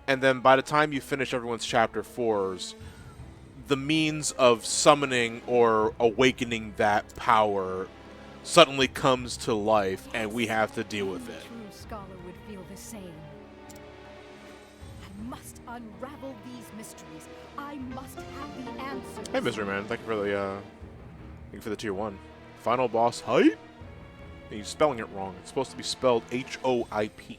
And then by the time you finish everyone's chapter 4s, the means of summoning or awakening that power suddenly comes to life, and we have to deal with Any it. true scholar would feel the same. I must unravel these mysteries. I must have the answers. Hey, Mystery Man, thank you for the tier 1. Final boss hype? You're spelling it wrong. It's supposed to be spelled H-O-I-P.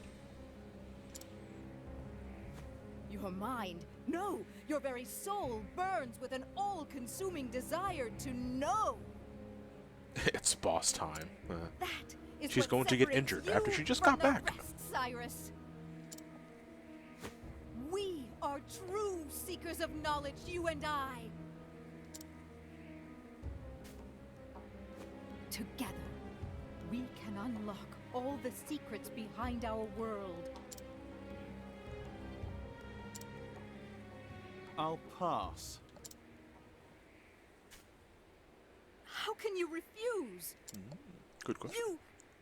Your mind, no, your very soul burns with an all-consuming desire to know. It's boss time. That is She's what going to get separates injured you after she just from got the back. rest, Cyrus. We are true seekers of knowledge, you and I. Together, we can unlock all the secrets behind our world. I'll pass. How can you refuse? Good question. You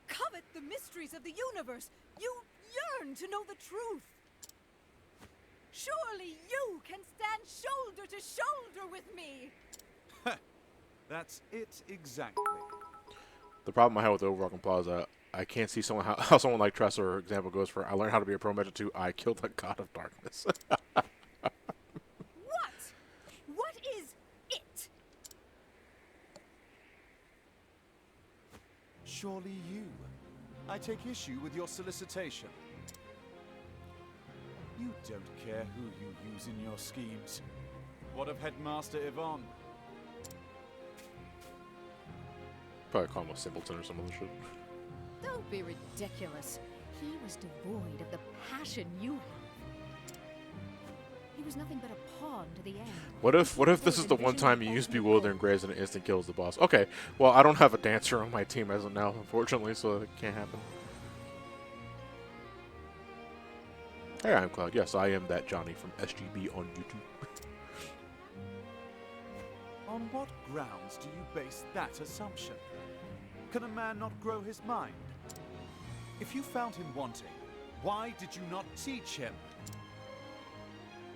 covet the mysteries of the universe. You yearn to know the truth. Surely you can stand shoulder to shoulder with me. That's it exactly. The problem I have with Overwalking Plaza, I can't see someone how someone like Tressa, for example, goes for, I learned how to be a pro Mecha 2, I killed the God of Darkness. What? What is it? Surely you. I take issue with your solicitation. You don't care who you use in your schemes. What of Headmaster Yvonne? Probably call him a simpleton or some other shit. Don't be ridiculous. He was devoid of the passion you have. He was nothing but a pawn to the end. What if this is the one time you use Bewildering Graze and it instant kills the boss? Okay, well, I don't have a dancer on my team as of now, unfortunately, so it can't happen. Hey, I'm Cloud. Yes, I am that Johnny from SGB on YouTube. On what grounds do you base that assumption? Can a man not grow his mind? If you found him wanting, why did you not teach him?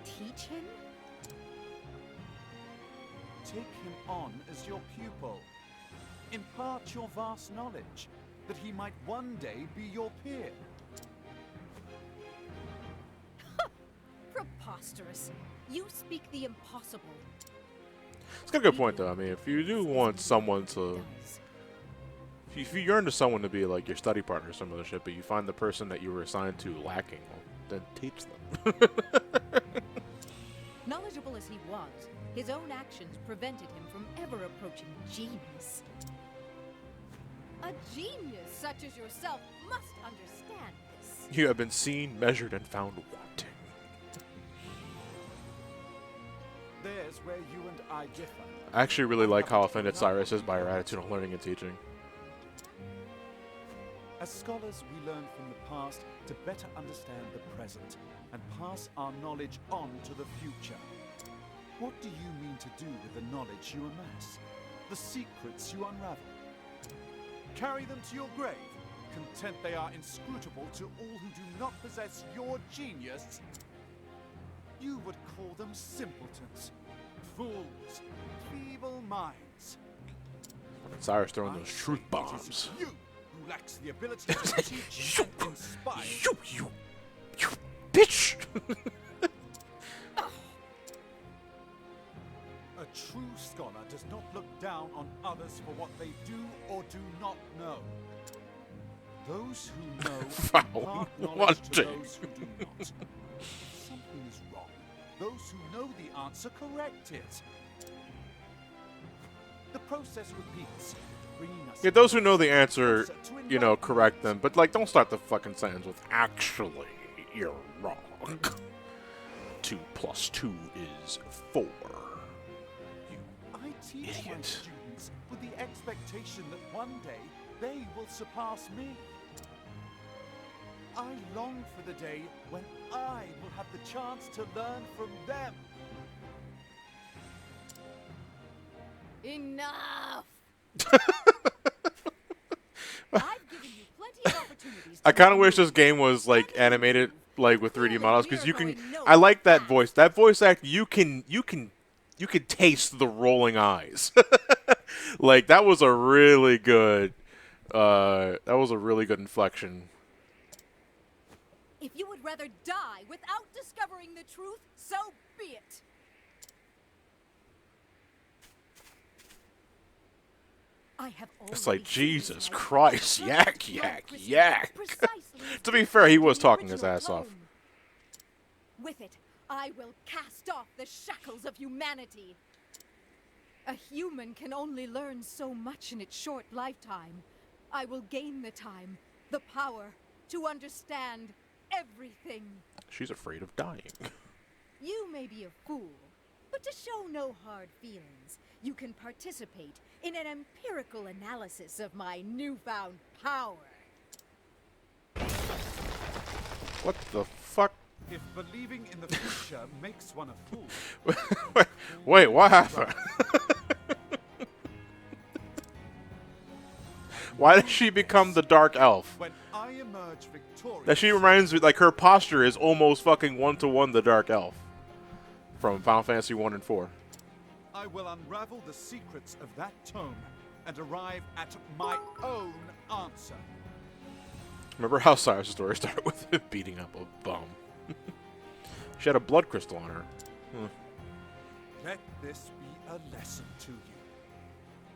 Teach him? Take him on as your pupil. Impart your vast knowledge, that he might one day be your peer. Preposterous. You speak the impossible. It's got a good point, though. I mean, if you do want someone to... Does. If you yearn to someone to be, like, your study partner or some other shit, but you find the person that you were assigned to lacking, well, then teach them. as he was, his own actions prevented him from ever approaching genius. A genius such as yourself must understand this. You have been seen, measured, and found wanting. There's where you and I differ. I actually really like how offended Cyrus is by her attitude on learning and teaching. As scholars, we learn from the past to better understand the present and pass our knowledge on to the future. What do you mean to do with the knowledge you amass? The secrets you unravel? Carry them to your grave, content they are inscrutable to all who do not possess your genius? You would call them simpletons, fools, feeble minds. Cyrus throwing I those truth think it is bombs. You who lacks the ability to teach and inspire. You bitch! A true scholar does not look down on others for what they do or do not know. Those who know impart knowledge to those who do not. If something is wrong, those who know the answer correct it. The process repeats, bringing us. Yeah, those who know the answer, you know, correct them. But, like, don't start the fucking sentence with, actually, you're wrong. 2 + 2 is 4. I teach my Idiot. students with the expectation that one day they will surpass me. I long for the day when I will have the chance to learn from them. Enough! I've given you plenty of opportunities. I kind of wish this game was, like, animated, like, with 3D models, because you can... I like that voice. That voice act, you can taste the rolling eyes. Like, that was a really good... that was a really good inflection. If you would rather die without discovering the truth, so be it. I have It's like, already Jesus synthesized Christ, the yak, perfect yak, precision, yak. precisely as To be they fair, he did was in the talking his original ass off. clone. With it, I will cast off the shackles of humanity. A human can only learn so much in its short lifetime. I will gain the time, the power, to understand everything. She's afraid of dying. You may be a fool, but to show no hard feelings, you can participate in an empirical analysis of my newfound power. What the fuck? If believing in the future makes one a fool, Wait, what happened? Why did she become the dark elf? when I emerge victorious, That she reminds me, like, her posture is almost fucking 1-to-1 the dark elf from Final Fantasy 1 and 4. I will unravel the secrets of that tome and arrive at my own answer. Remember how Cyrus' story started with him beating up a bum? She had a blood crystal on her. Let this be a lesson to you.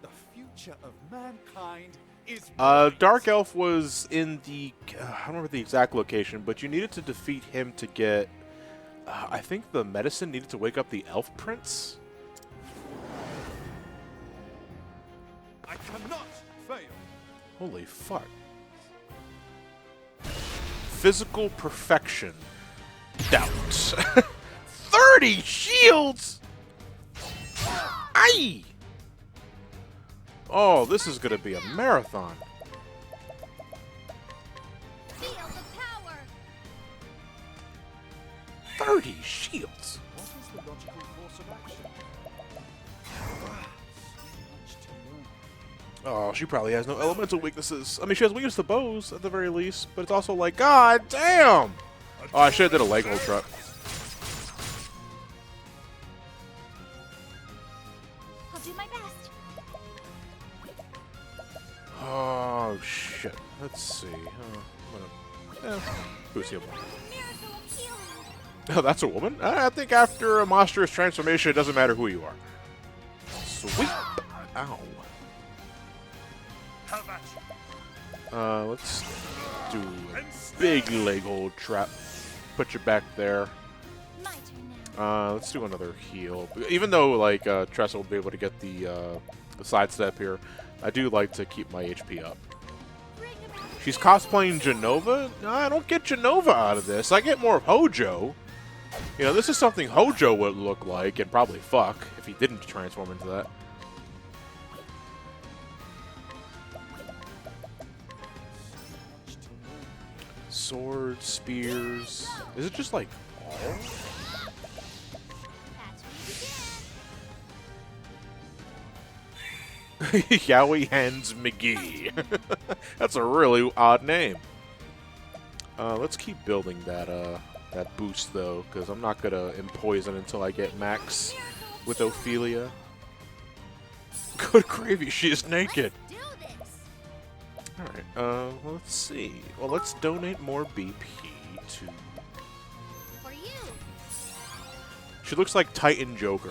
The future of mankind is bright. Dark Elf was in the... I don't remember the exact location, but you needed to defeat him to get... I think the medicine needed to wake up the Elf Prince? I cannot fail. Holy fuck. Physical perfection. Doubt. 30 shields! Aye! Oh, this is gonna be a marathon. Feel the power. 30 shields. What is the logical course of action? So much to learn. Oh, she probably has no elemental weaknesses. I mean, she has weakness to bows, at the very least, but it's also like, god damn! Oh, I should have did a leg hold trap. I'll do my best. Oh, shit. Let's see. Boost heal. Miracle of healing. Oh, that's a woman? I think after a monstrous transformation, it doesn't matter who you are. Sweep! Ow. How about Let's do a big leg hold trap. Put you back there. My turn now. Let's do another heal. Even though, like, Tressa will be able to get the sidestep here, I do like to keep my HP up. She's cosplaying Genova? No, I don't get Genova out of this. I get more of Hojo. You know, this is something Hojo would look like, and probably fuck, if he didn't transform into that. Swords, spears... Is it just, like, all? Yowie Hands McGee. That's a really odd name. Let's keep building that that boost though, because I'm not gonna empoison until I get max with Ophelia. Good gravy, she is naked. Alright, well, let's see. Well, let's donate more BP to... For you. She looks like Titan Joker.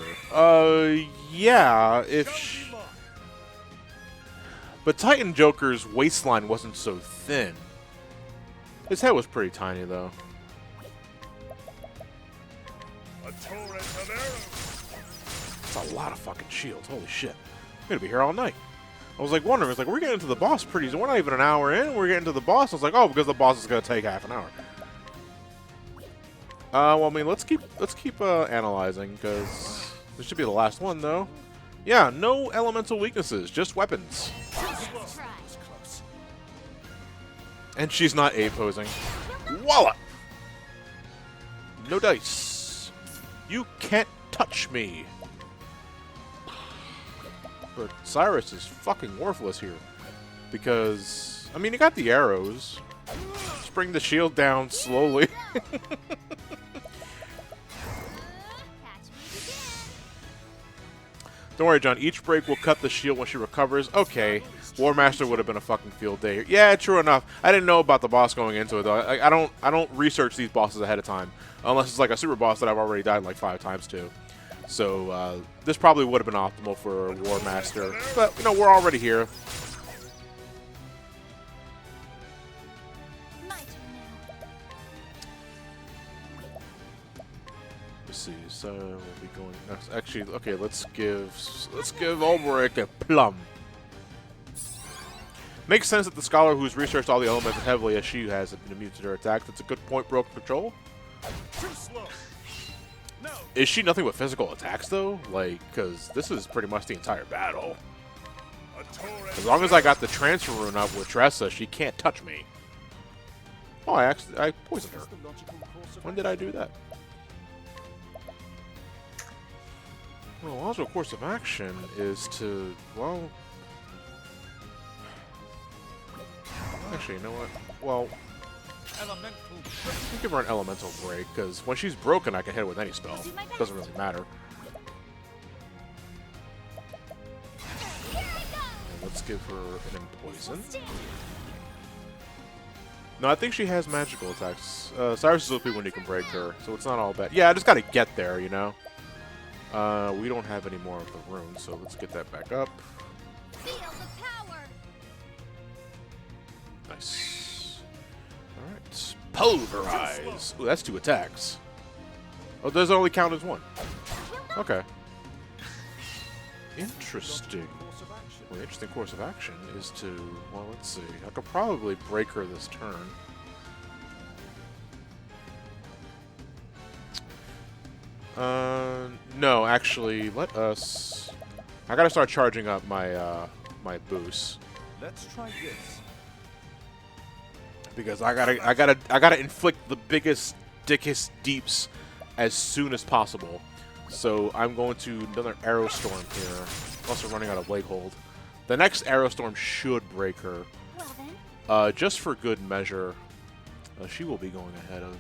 Yeah, if she... But Titan Joker's waistline wasn't so thin. His head was pretty tiny, though. That's a lot of fucking shields. Holy shit. I'm gonna be here all night. I was like wondering, I was like, we're getting to the boss pretty soon. We're not even an hour in, we're getting to the boss. I was like, oh, because the boss is gonna take half an hour. Well, I mean, let's keep analyzing, because this should be the last one, though. Yeah, no elemental weaknesses, just weapons. And she's not A-posing. Walla! No dice. You can't touch me. But Cyrus is fucking worthless here. Because, I mean, you got the arrows. Just bring the shield down slowly. Don't worry, John. Each break will cut the shield when she recovers. Okay. War Master would have been a fucking field day. Yeah, true enough. I didn't know about the boss going into it though. I don't research these bosses ahead of time, unless it's like a super boss that I've already died like 5 times to. So this probably would have been optimal for War Master, but you know we're already here. Let's see. So we'll be going next. Actually, okay. Let's give Ulbrich a plum. Makes sense that the scholar who's researched all the elements as heavily as she has been immune to their attacks. That's a good point, Broken Patrol. Too slow. No. Is she nothing but physical attacks, though? Like, because this is pretty much the entire battle. As long as I got the transfer rune up with Tressa, she can't touch me. Oh, I poisoned her. When did I do that? Well, also, course of action is to, well... Actually, you know what? Well, I'll give her an elemental break, because when she's broken, I can hit her with any spell. Doesn't really matter. And let's give her an Empoison. No, I think she has magical attacks. Cyrus is OP when you can break her, so it's not all bad. Yeah, I just gotta get there, you know? We don't have any more of the runes, so let's get that back up. Feel the power. Nice. Alright. Pulverize! Ooh, that's 2 attacks. Oh, does it only count as 1? Okay. Interesting. Well, the interesting course of action is to... Well, let's see. I could probably break her this turn. No, actually, let us... I gotta start charging up my, my boost. Let's try this. Because I gotta inflict the biggest, dickest deeps as soon as possible. So I'm going to another Arrow Storm here. Also running out of Leg Hold. The next Arrow Storm should break her. Well then. Just for good measure, she will be going ahead of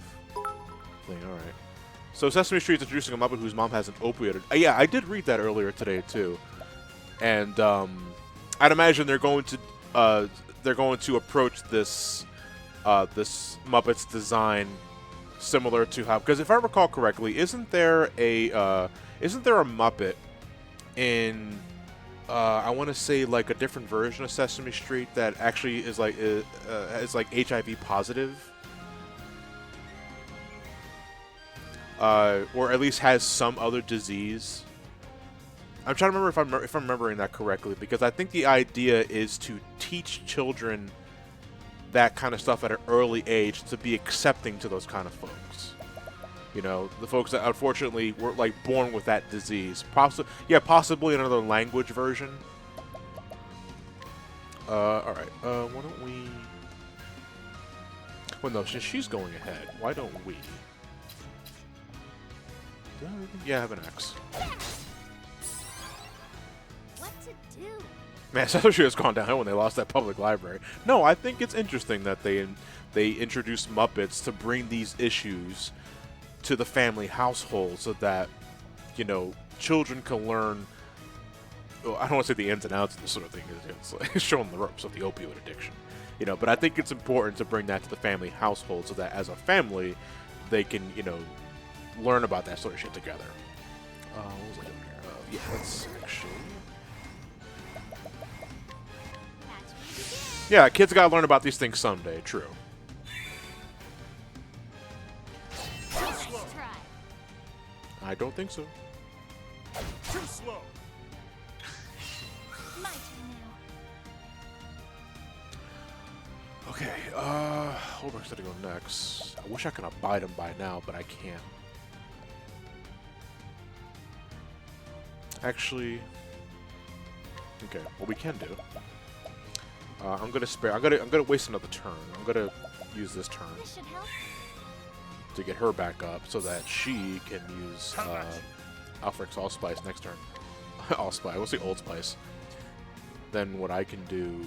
thing. All right. So Sesame Street's introducing a Muppet whose mom has an opioid. Yeah, I did read that earlier today too, and I'd imagine they're going to approach this this Muppet's design similar to how, because if I recall correctly, isn't there a Muppet in I want to say like a different version of Sesame Street that actually is like HIV positive? or at least has some other disease. I'm trying to remember if I'm remembering that correctly, because I think the idea is to teach children that kind of stuff at an early age to be accepting to those kind of folks. You know, the folks that unfortunately were like born with that disease. Possibly another language version. All right. Why don't we? Well, no, since she's going ahead, why don't we? Yeah, I have an X. What to do? Man, I thought she was gone downhill when they lost that public library. No, I think it's interesting that they introduced Muppets to bring these issues to the family household, so that, you know, children can learn. Well, I don't want to say the ins and outs of this sort of thing. It's like showing the ropes of the opioid addiction, you know. But I think it's important to bring that to the family household, so that as a family, they can, you know, learn about that sort of shit together. What was I doing here? Yeah, let's actually. Catch me again. Yeah, kids gotta learn about these things someday. True. Nice try. I don't think so. Too slow. My turn now. Okay, Holbrook's gonna go next. I wish I could abide him by now, but I can't. Actually, okay, what we can do. I'm gonna waste another turn. I'm gonna use this turn This should help. to get her back up so that she can use Alfred's Allspice next turn. Allspice, we'll say Old Spice. Then what I can do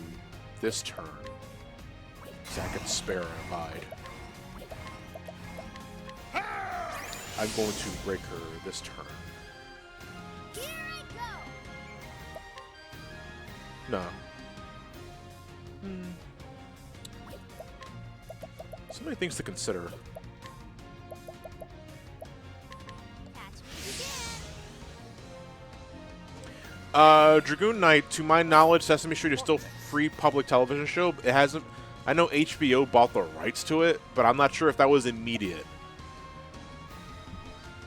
this turn is I can spare and abide. I'm going to break her this turn. Here I go. No. So many things to consider. Catch me again. Dragoon Knight, to my knowledge, Sesame Street is still free public television show. It hasn't. I know HBO bought the rights to it, but I'm not sure if that was immediate.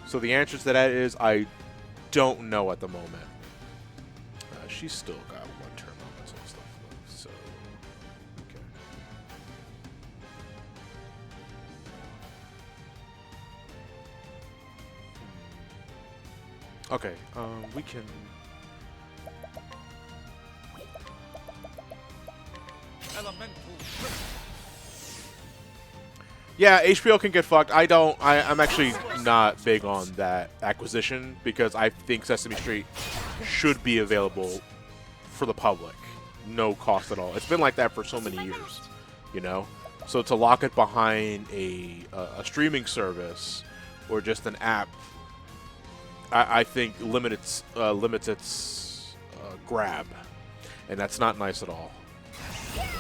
So the answer to that is I don't know at the moment. She's still got one turn on this whole stuff, though, so okay. Okay, we can. Elemental. Yeah, HBO can get fucked. I'm actually not big on that acquisition because I think Sesame Street should be available for the public. No cost at all. It's been like that for so many years, you know? So to lock it behind a streaming service or just an app, I think limits its grab. And that's not nice at all. Here I go.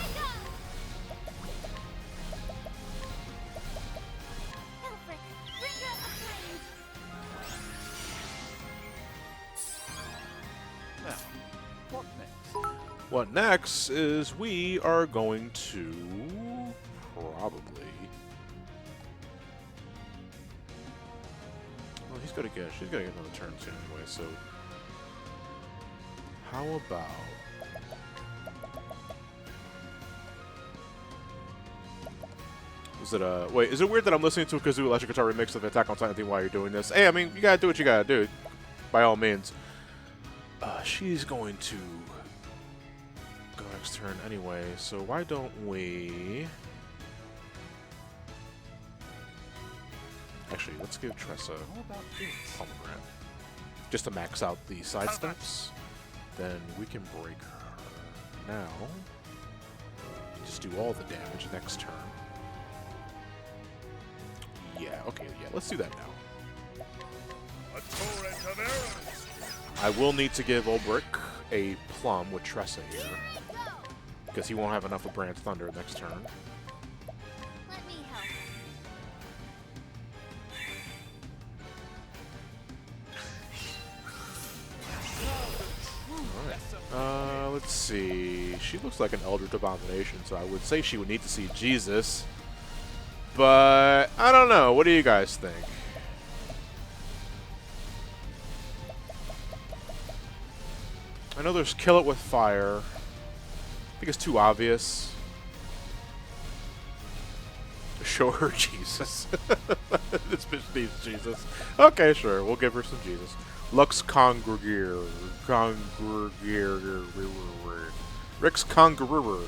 Elfric, bringer of flames. Now, what next? What next is we are going to probably. Well, she's gonna get another turn soon anyway. So how about? Is it wait? Is it weird that I'm listening to a kazoo electric guitar remix of Attack on Titan theme while you're doing this? Hey, I mean, you gotta do what you gotta do, by all means. She's going to go next turn anyway, so why don't we? Actually, let's give Tressa How about this? Pomegranate just to max out the side steps. Then we can break her now. Just do all the damage next turn. Yeah, okay, yeah, let's do that now. A torrent of arrows. I will need to give Ulbrich a plum with Tressa here, because he won't have enough of Brand's Thunder next turn. Let me help. Alright. Let's see. She looks like an Eldritch Abomination, so I would say she would need to see Jesus. But I don't know. What do you guys think? I know there's kill it with fire. I think it's too obvious. Show her Jesus. This bitch needs Jesus. Okay, sure. We'll give her some Jesus. Lux Congregator. Rix Congregator.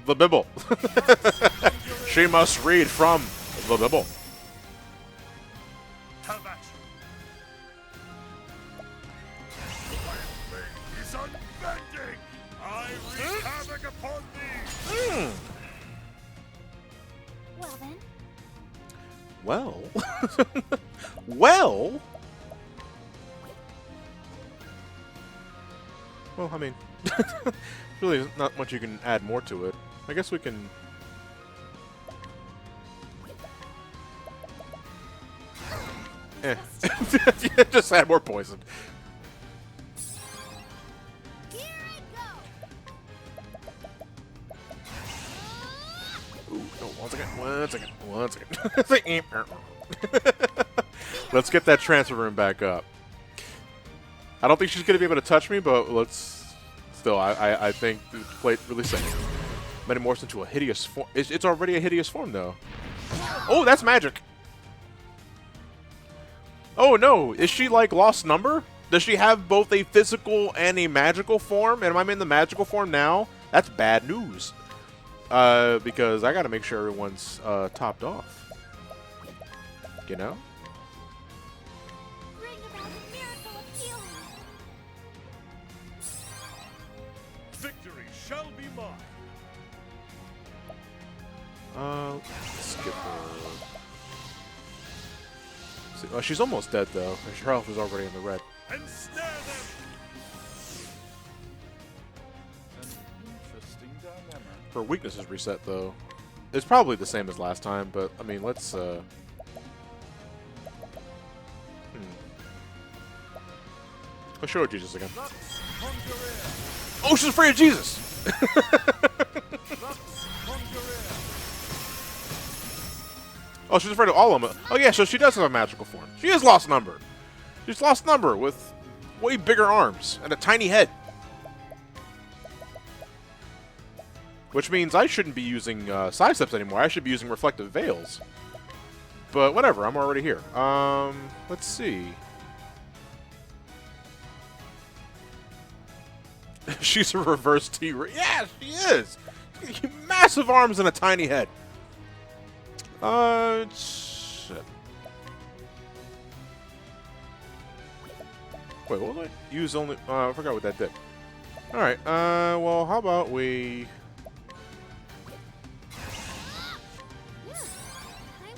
The Bible. She must read from the Bible. Is unbending. I wreak havoc upon thee. Well then, Well. Well. Well, I mean, really not much you can add more to it. I guess we can. Eh. Just add more poison. here I go. Ooh, no, one second. Let's get that transfer room back up. I don't think she's going to be able to touch me, but let's... Still, I think play it really safe. Metamorphs into a hideous form. It's already a hideous form, though. Oh, that's magic. Oh, no. Is she, like, lost number? Does she have both a physical and a magical form? And am I in the magical form now? That's bad news. Because I got to make sure everyone's topped off. You know? Bring about a miracle of healing. Victory shall be mine. Skip her. See, oh, she's almost dead though. Her health is already in the red. Ensnare them. An interesting dilemma. Her weakness is reset though. It's probably the same as last time, but I mean, let's. Let's show her Jesus again. Lux Conjurer. Oh, she's afraid of Jesus. Lux Conjurer. Oh, she's afraid of all of them. Oh yeah, so she does have a magical form. She is lost number. She's lost number with way bigger arms and a tiny head. Which means I shouldn't be using sidesteps anymore. I should be using reflective veils. But whatever, I'm already here. Let's see. She's a reverse T-Rex. Yeah, she is. Massive arms and a tiny head. Shit. Wait, what did I use only? I forgot what that did. All right. Well, how about we? Time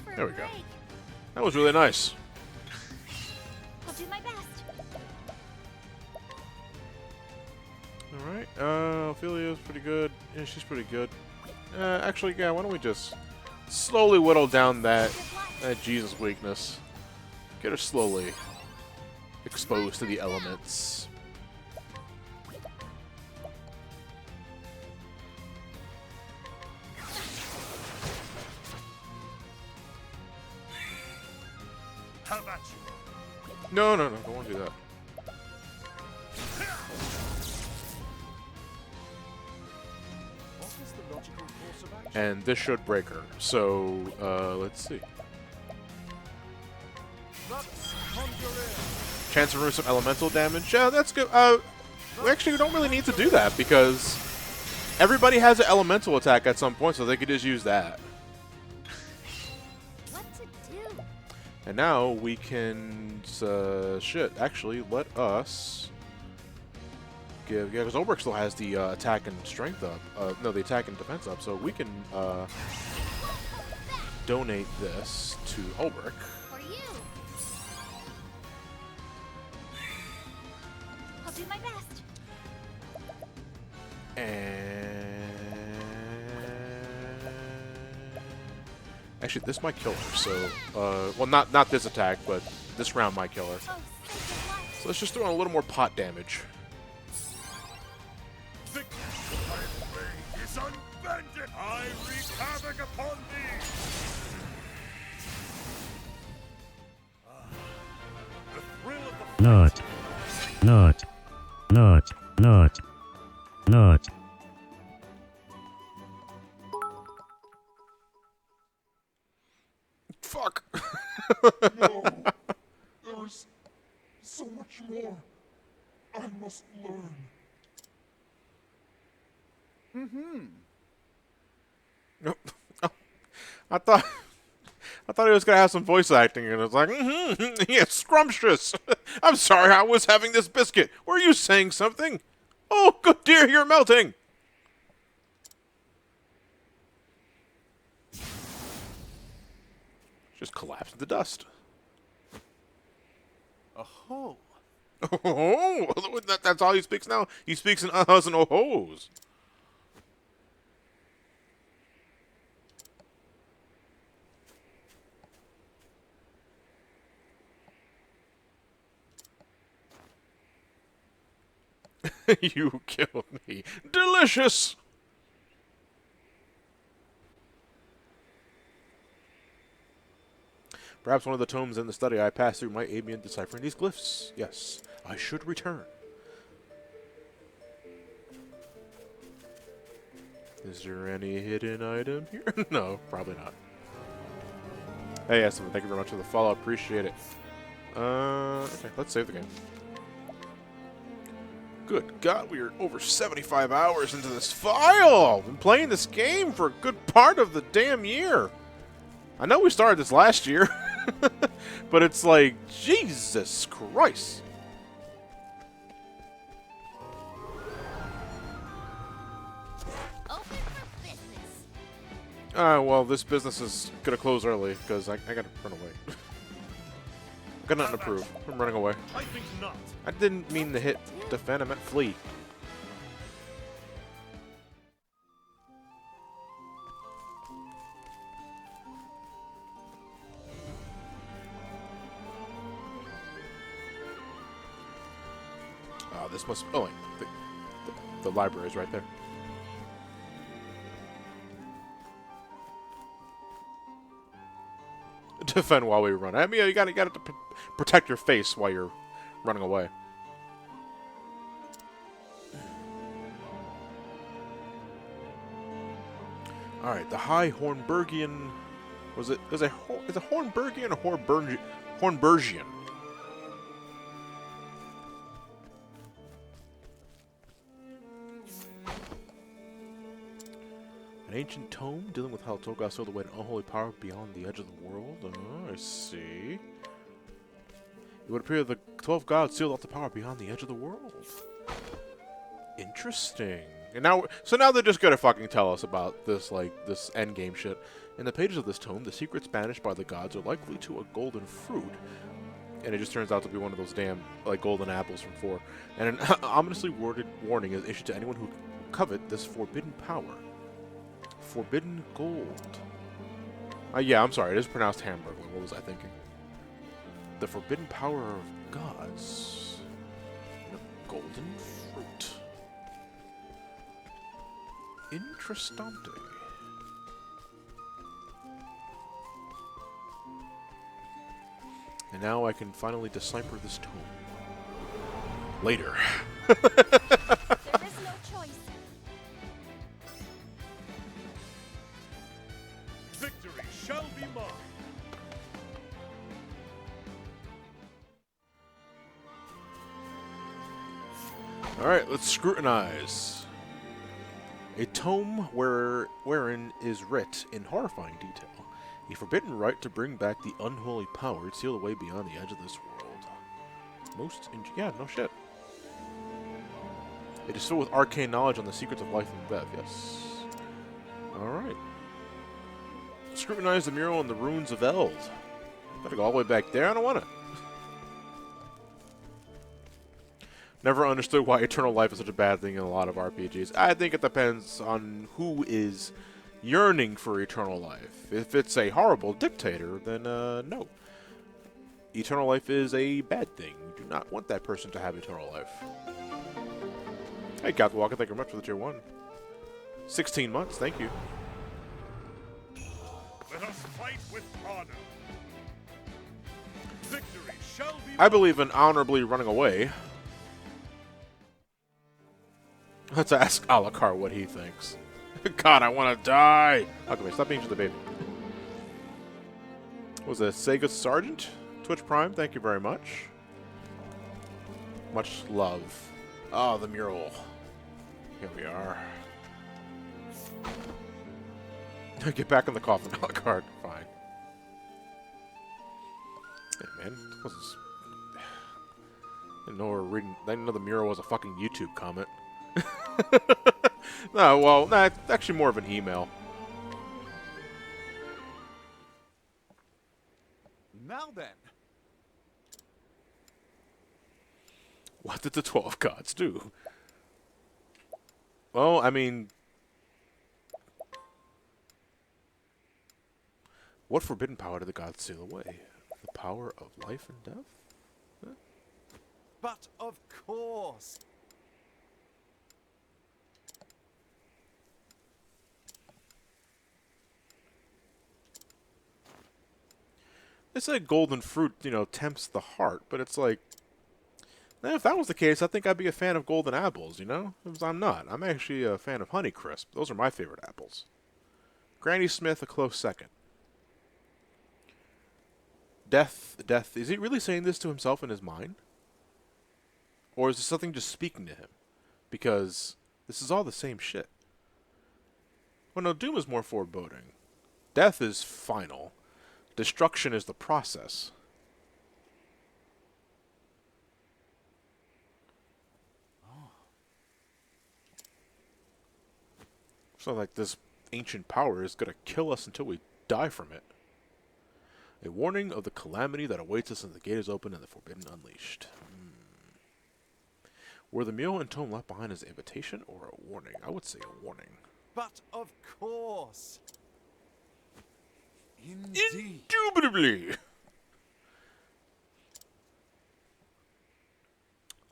for There a we go. break. That was really nice. I'll do my best. All right. Ophelia's pretty good. Yeah, she's pretty good. Actually, yeah. Why don't we just slowly whittle down that Jesus weakness? Get her slowly exposed to the elements. How about you? No, don't want to do that. What is the logical course of action? And this should break her. So, let's see. Lux Conjurer. Chance to remove some elemental damage. Yeah, that's good. We actually don't really need to do that because everybody has an elemental attack at some point, so they could just use that. What to do? And now we can, shit, actually, let us give, yeah, because Ulbrich still has the attack and strength up, no, the attack and defense up, so we can donate this to Ulbrich. For you. I'll do my best. And actually, this might kill her, so, well, not this attack, but this round might kill her. Oh, sacred light. So let's just throw in a little more pot damage. Victory is unbending. I wreak havoc upon thee. nut, nut, nut, nut, nut. Fuck. No! There's so much more I must learn. Oh, I thought he was gonna have some voice acting, and it was like, yeah, scrumptious. I'm sorry, I was having this biscuit. Were you saying something? Oh, good dear, you're melting. Just collapsed into dust. Aho! Oh, that's all he speaks now. He speaks in uhs and ohos. You killed me. Delicious! Perhaps one of the tomes in the study I passed through might aid me in deciphering these glyphs. Yes, I should return. Is there any hidden item here? No, probably not. Hey, Estimate, thank you very much for the follow. Appreciate it. Okay, let's save the game. Good God, we are over 75 hours into this file! I've been playing this game for a good part of the damn year. I know we started this last year, but it's like, Jesus Christ. Open for business. Well, this business is gonna close early, because I gotta run away. Got nothing to prove. I'm running away. I think not. I didn't mean to hit defend, I meant flee. Oh, this must... Oh, wait. The library is right there. Defend while we run. I mean, you gotta protect your face while you're running away. All right, the High Hornburgian. Is it Hornburgian or Hornburgian? An ancient tome dealing with how Toga stole away an unholy power beyond the edge of the world. Oh, I see. It would appear the 12 gods sealed off the power beyond the edge of the world. Interesting. And now, so now they're just gonna fucking tell us about this, like, this endgame shit. In the pages of this tome, the secrets banished by the gods are likely to a golden fruit. And it just turns out to be one of those damn, like, golden apples from 4. And an ominously worded warning is issued to anyone who covet this forbidden power. Forbidden gold. Yeah, I'm sorry, it is pronounced hamburger. What was I thinking? The forbidden power of gods. The golden fruit. Interessante. And now I can finally decipher this tome. Later. There is no choice. Victory shall be mine. Alright, let's scrutinize. A tome wherein is writ in horrifying detail a forbidden right to bring back the unholy power sealed away beyond the edge of this world. Yeah, no shit. It is filled with arcane knowledge on the secrets of life and death, yes. Alright. Scrutinize the mural in the ruins of Eld. Gotta go all the way back there, I don't wanna. Never understood why eternal life is such a bad thing in a lot of RPGs. I think it depends on who is yearning for eternal life. If it's a horrible dictator, then no. Eternal life is a bad thing. You do not want that person to have eternal life. Hey, Captain Walker, thank you very much for the tier 1. 16 months, thank you. Let us fight with honor. Victory shall be I believe in honorably running away. Let's ask Alucard what he thinks. God, I want to die! Okay, stop being just a baby. What was it Sega Sergeant? Twitch Prime, thank you very much. Much love. Oh, the mural. Here we are. Get back in the coffin, Alucard. Fine. Hey, man. Didn't know we were reading. I didn't know the mural was a fucking YouTube comment. No, well, nah, it's actually more of an email. Now then, What did the 12 gods do? Well, I mean... What forbidden power did the gods seal away? The power of life and death? Huh? but of course. They say golden fruit, you know, tempts the heart, but it's like... if that was the case, I think I'd be a fan of golden apples, you know? Because I'm not. I'm actually a fan of Honeycrisp. Those are my favorite apples. Granny Smith, a close second. Death. Is he really saying this to himself in his mind? Or is this something just speaking to him? Because this is all the same shit. Well, no, Doom is more foreboding. Death is final. Destruction is the process. So, like, this ancient power is going to kill us until we die from it. A warning of the calamity that awaits us as the gate is open and the forbidden unleashed. Were the meal and tome left behind as an invitation or a warning? I would say a warning. But of course. Indeed. Indubitably!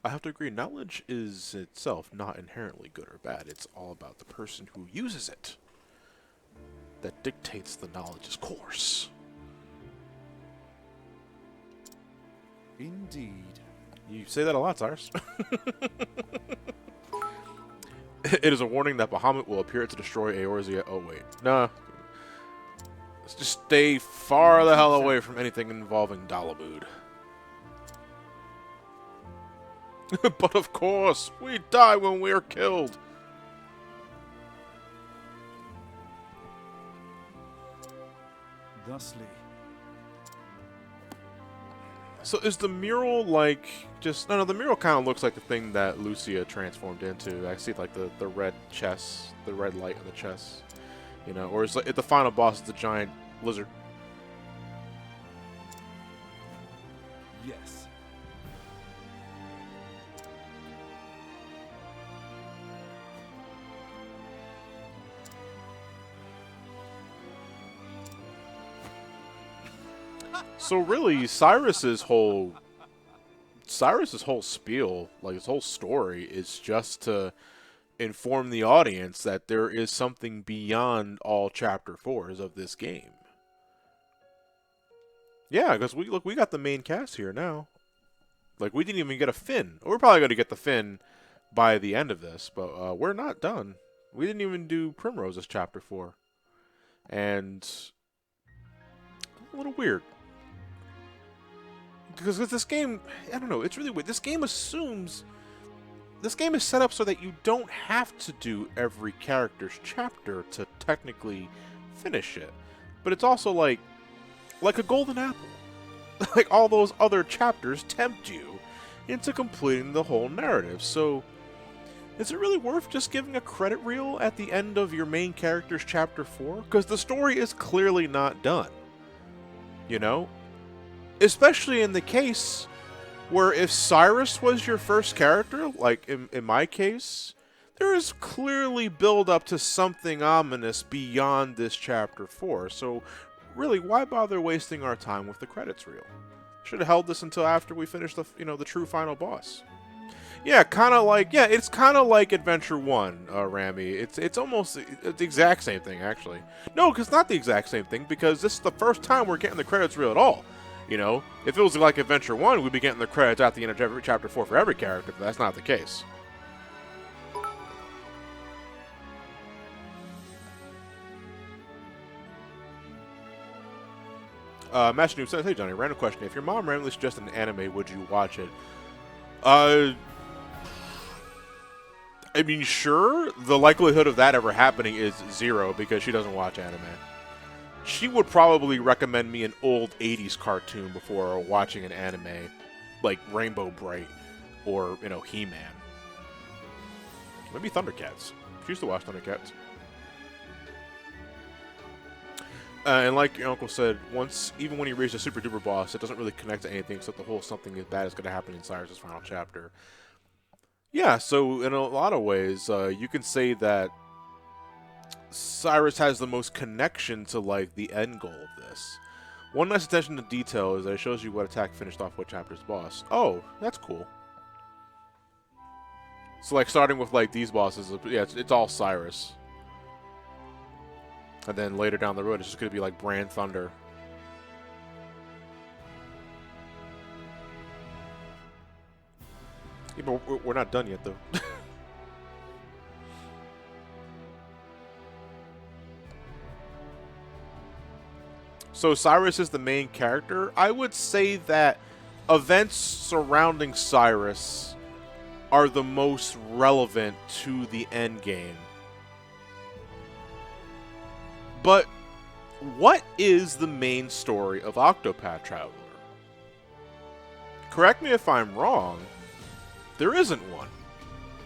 I have to agree, knowledge is itself not inherently good or bad. It's all about the person who uses it that dictates the knowledge's course. Indeed. You say that a lot, Cyrus. It is a warning that Bahamut will appear to destroy Eorzea. Oh, wait. Nah. Let's just stay far the hell away from anything involving Dalamud. But of course, we die when we are killed. Thusly. So is the mural like just... No, the mural kind of looks like the thing that Lucia transformed into. I see like the red chest, the red light on the chest. You know, or is like the final boss is the giant lizard. Yes. So really, Cyrus's whole spiel, like his whole story, is just to inform the audience that there is something beyond all chapter 4s of this game. Yeah, because we got the main cast here now. Like, we didn't even get a Finn. We're probably going to get the Finn by the end of this, but we're not done. We didn't even do Primrose's chapter 4. And a little weird. Because this game, I don't know, it's really weird. This game is set up so that you don't have to do every character's chapter to technically finish it. But it's also like a golden apple. Like all those other chapters tempt you into completing the whole narrative. So is it really worth just giving a credit reel at the end of your main character's chapter 4? Because the story is clearly not done. You know? Especially in the case where if Cyrus was your first character, like in my case, there is clearly build up to something ominous beyond this chapter 4. So really, why bother wasting our time with the credits reel? Should have held this until after we finished the the true final boss. Yeah, it's kind of like Adventure 1, Rami. It's almost the exact same thing, actually. No, because not the exact same thing, because this is the first time we're getting the credits reel at all. You know, if it was like Adventure 1, we'd be getting the credits at the end of every Chapter 4 for every character, but that's not the case. Master Noob says, hey Johnny, random question. If your mom randomly suggested an anime, would you watch it? I mean, sure. The likelihood of that ever happening is 0 because she doesn't watch anime. She would probably recommend me an old 80s cartoon before watching an anime like Rainbow Bright or, you know, He-Man. Maybe Thundercats. She used to watch Thundercats. And like your uncle said, even when you reach a super duper boss, it doesn't really connect to anything except the whole something bad is going to happen in Cyrus' final chapter. Yeah, so in a lot of ways, you can say that Cyrus has the most connection to like the end goal of this. One nice attention to detail is that it shows you what attack finished off what chapter's boss. Oh, that's cool. So like starting with like these bosses, yeah, it's all Cyrus. And then later down the road, it's just going to be like Brand Thunder. Yeah, but we're not done yet, though. So Cyrus is the main character. I would say that events surrounding Cyrus are the most relevant to the end game. But what is the main story of Octopath Traveler? Correct me if I'm wrong, there isn't one.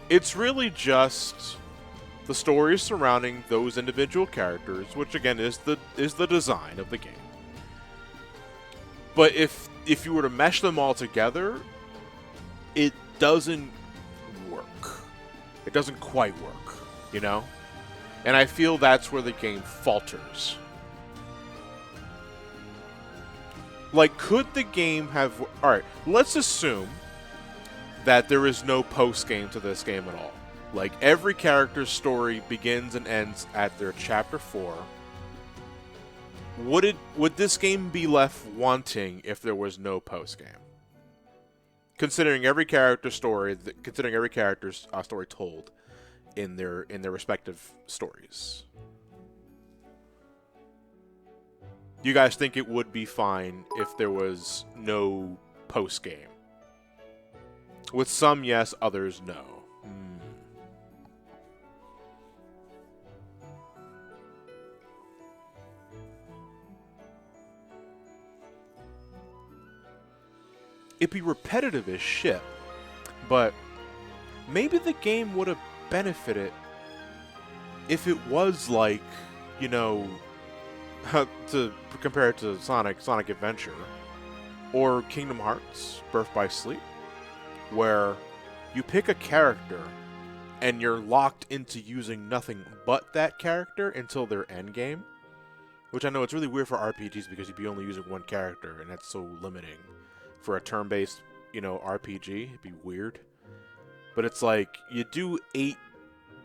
It's really just the stories surrounding those individual characters, which again is the design of the game. But if you were to mesh them all together, it doesn't work. It doesn't quite work, you know? And I feel that's where the game falters. Like, could the game have... Alright, let's assume that there is no post-game to this game at all. Like, every character's story begins and ends at their Chapter 4. Would this game be left wanting if there was no post-game? Considering every character's story... Considering every character's story told in their respective stories. You guys think it would be fine if there was no post game? With some yes, others no. It'd be repetitive as shit, but maybe the game would have benefited if it was like, you know, to compare it to Sonic Adventure or Kingdom Hearts Birth by Sleep, where you pick a character and you're locked into using nothing but that character until their end game. Which I know it's really weird for RPGs because you'd be only using one character and that's so limiting. For a turn-based, you know, RPG, it'd be weird. But it's like, you do 8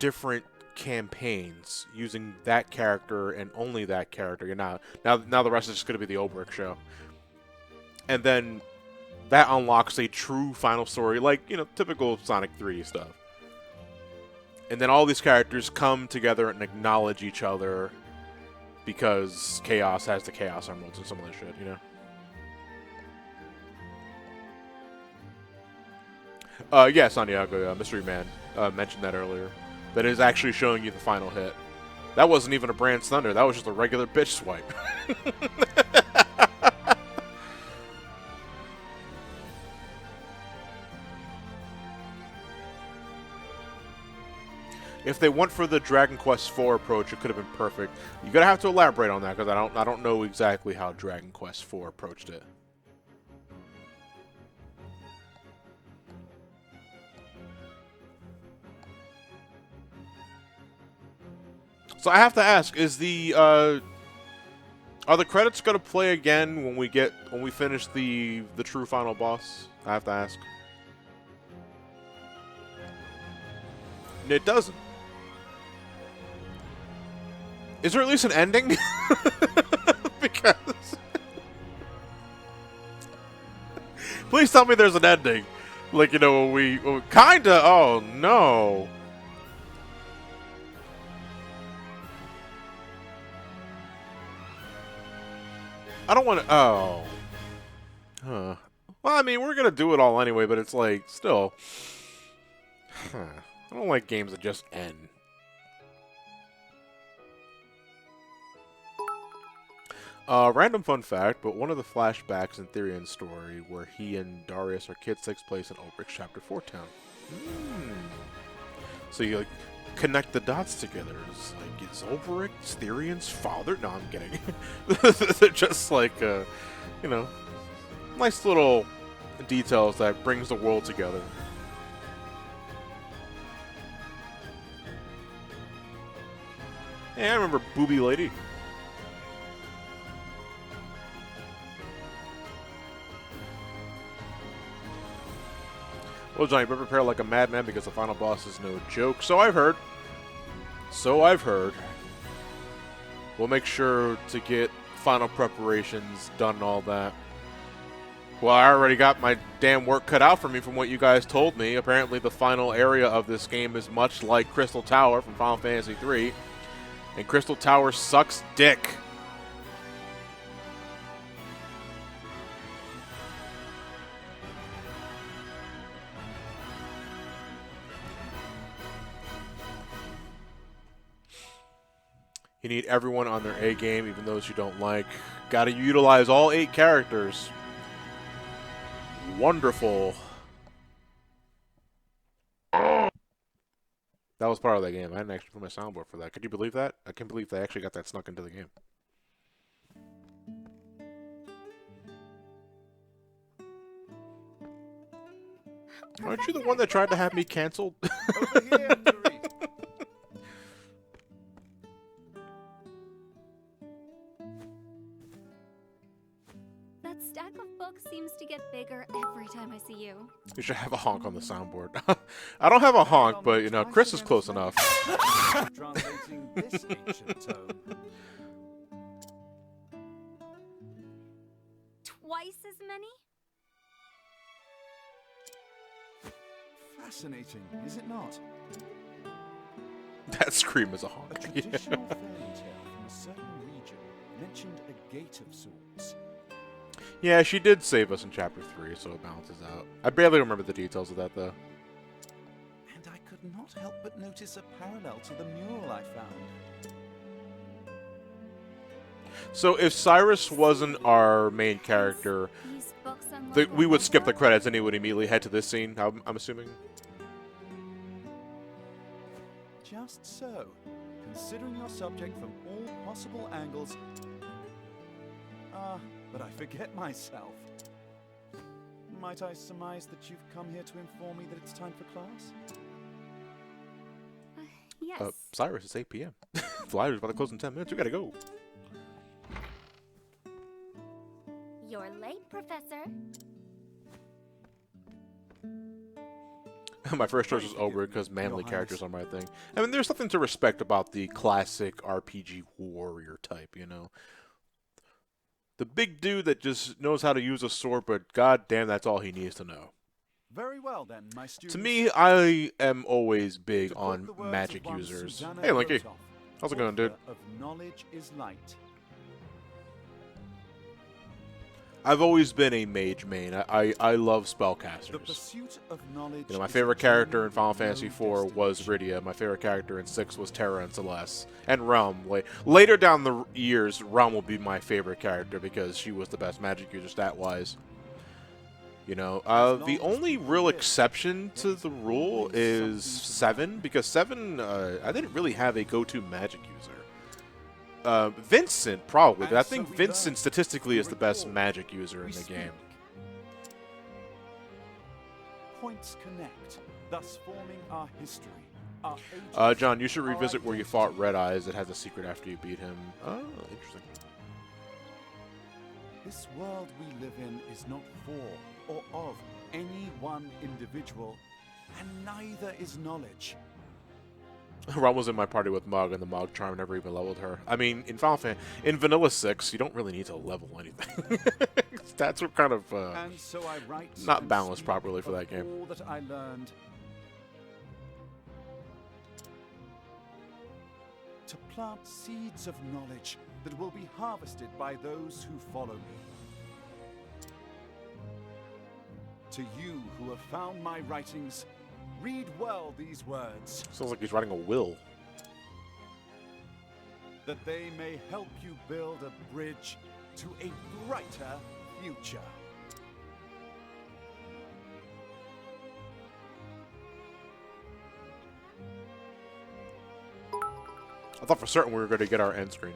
different campaigns using that character and only that character. You're not now the rest is just going to be the Obrick show. And then that unlocks a true final story, like, you know, typical Sonic 3 stuff. And then all these characters come together and acknowledge each other because Chaos has the Chaos Emeralds and some of that shit, you know? Yeah, Santiago, Mystery Man mentioned that earlier. That is actually showing you the final hit. That wasn't even a Brand's Thunder. That was just a regular bitch swipe. If they went for the Dragon Quest IV approach, it could have been perfect. You're gonna have to elaborate on that because I don't know exactly how Dragon Quest IV approached it. So I have to ask: are the credits gonna play again when we finish the true final boss? I have to ask. It doesn't. Is there at least an ending? Because Please tell me there's an ending. Like, you know, when we kinda. Oh no. I don't want to. Oh. Huh. Well, I mean, we're gonna do it all anyway, but it's like still. Huh. I don't like games that just end. Random fun fact, but one of the flashbacks in Therian's story where he and Darius are kids takes place in Ulbricht's Chapter 4 town. So you like connect the dots together. It's like, is Ulbricht Therian's father? No, I'm kidding. They're just like, you know, nice little details that brings the world together. Hey, I remember Booby Lady. Well, Johnny, but prepare like a madman because the final boss is no joke. So I've heard. So I've heard. We'll make sure to get final preparations done and all that. Well, I already got my damn work cut out for me from what you guys told me. Apparently the final area of this game is much like Crystal Tower from Final Fantasy III. And Crystal Tower sucks dick. You need everyone on their A game, even those you don't like. Gotta utilize all 8 characters. Wonderful. That was part of that game. I didn't actually put my soundboard for that. Could you believe that? I can't believe they actually got that snuck into the game. Aren't you the one that tried to have me canceled? Over here, Therese. That stack of books seems to get bigger every time I see you. You should have a honk on the soundboard. I don't have a honk, but, you know, Chris is close enough. Translating this ancient tome. Twice as many? Fascinating, is it not? That scream is a A honk. traditional fairy tale from a certain region mentioned a gate of sorts. Yeah, she did save us in Chapter 3, so it balances out. I barely remember the details of that, though. And I could not help but notice a parallel to the mural I found. So if Cyrus wasn't our main character, These books unlock we would skip the whatever- credits and he would immediately head to this scene, I'm assuming. Just so. Considering your subject from all possible angles. But I forget myself. Might I surmise that you've come here to inform me that it's time for class? Yes. Cyrus, it's 8 p.m. The library's about to close in 10 minutes. We gotta go. You're late, Professor. My first choice was Oberyn because manly characters are my thing. I mean, there's something to respect about the classic RPG warrior type, you know? The big dude that just knows how to use a sword, but goddamn, that's all he needs to know. Very well then, my students. To me, I am always big To quote on the words magic of one users. Susanna Hey, Linky. Rotoff, How's it going, dude? author Of knowledge is light. I've always been a mage main. I love The spellcasters. pursuit of knowledge. You know, my is a favorite character journey in Final with no Fantasy IV was destination. Rydia. My favorite character in 6 was Terra and Celeste. And Realm. Later down the years, Realm will be my favorite character because she was the best magic user stat-wise. You know, the only real exception to the rule is 7, because 7, I didn't really have a go-to magic user. Vincent, probably, but I think Vincent statistically is the best magic user in the game. Points connect, thus forming our history. Our ages, John, you should our revisit where you identity. fought Red Eyes. It has a secret after you beat him. Oh, interesting. This world we live in is not for or of any one individual, and neither is knowledge. Ron was in my party with Mog, and the Mog charm never even leveled her. I mean, in Final Fantasy, in Vanilla 6, you don't really need to level anything. It's stats were kind of And so I write not and balanced speak properly for of that game. all that I learned. To plant seeds of knowledge that will be harvested by those who follow me. To you who have found my writings, read well these words, Sounds like he's writing a will. that they may help you build a bridge to a brighter future. I thought for certain we were going to get our end screen.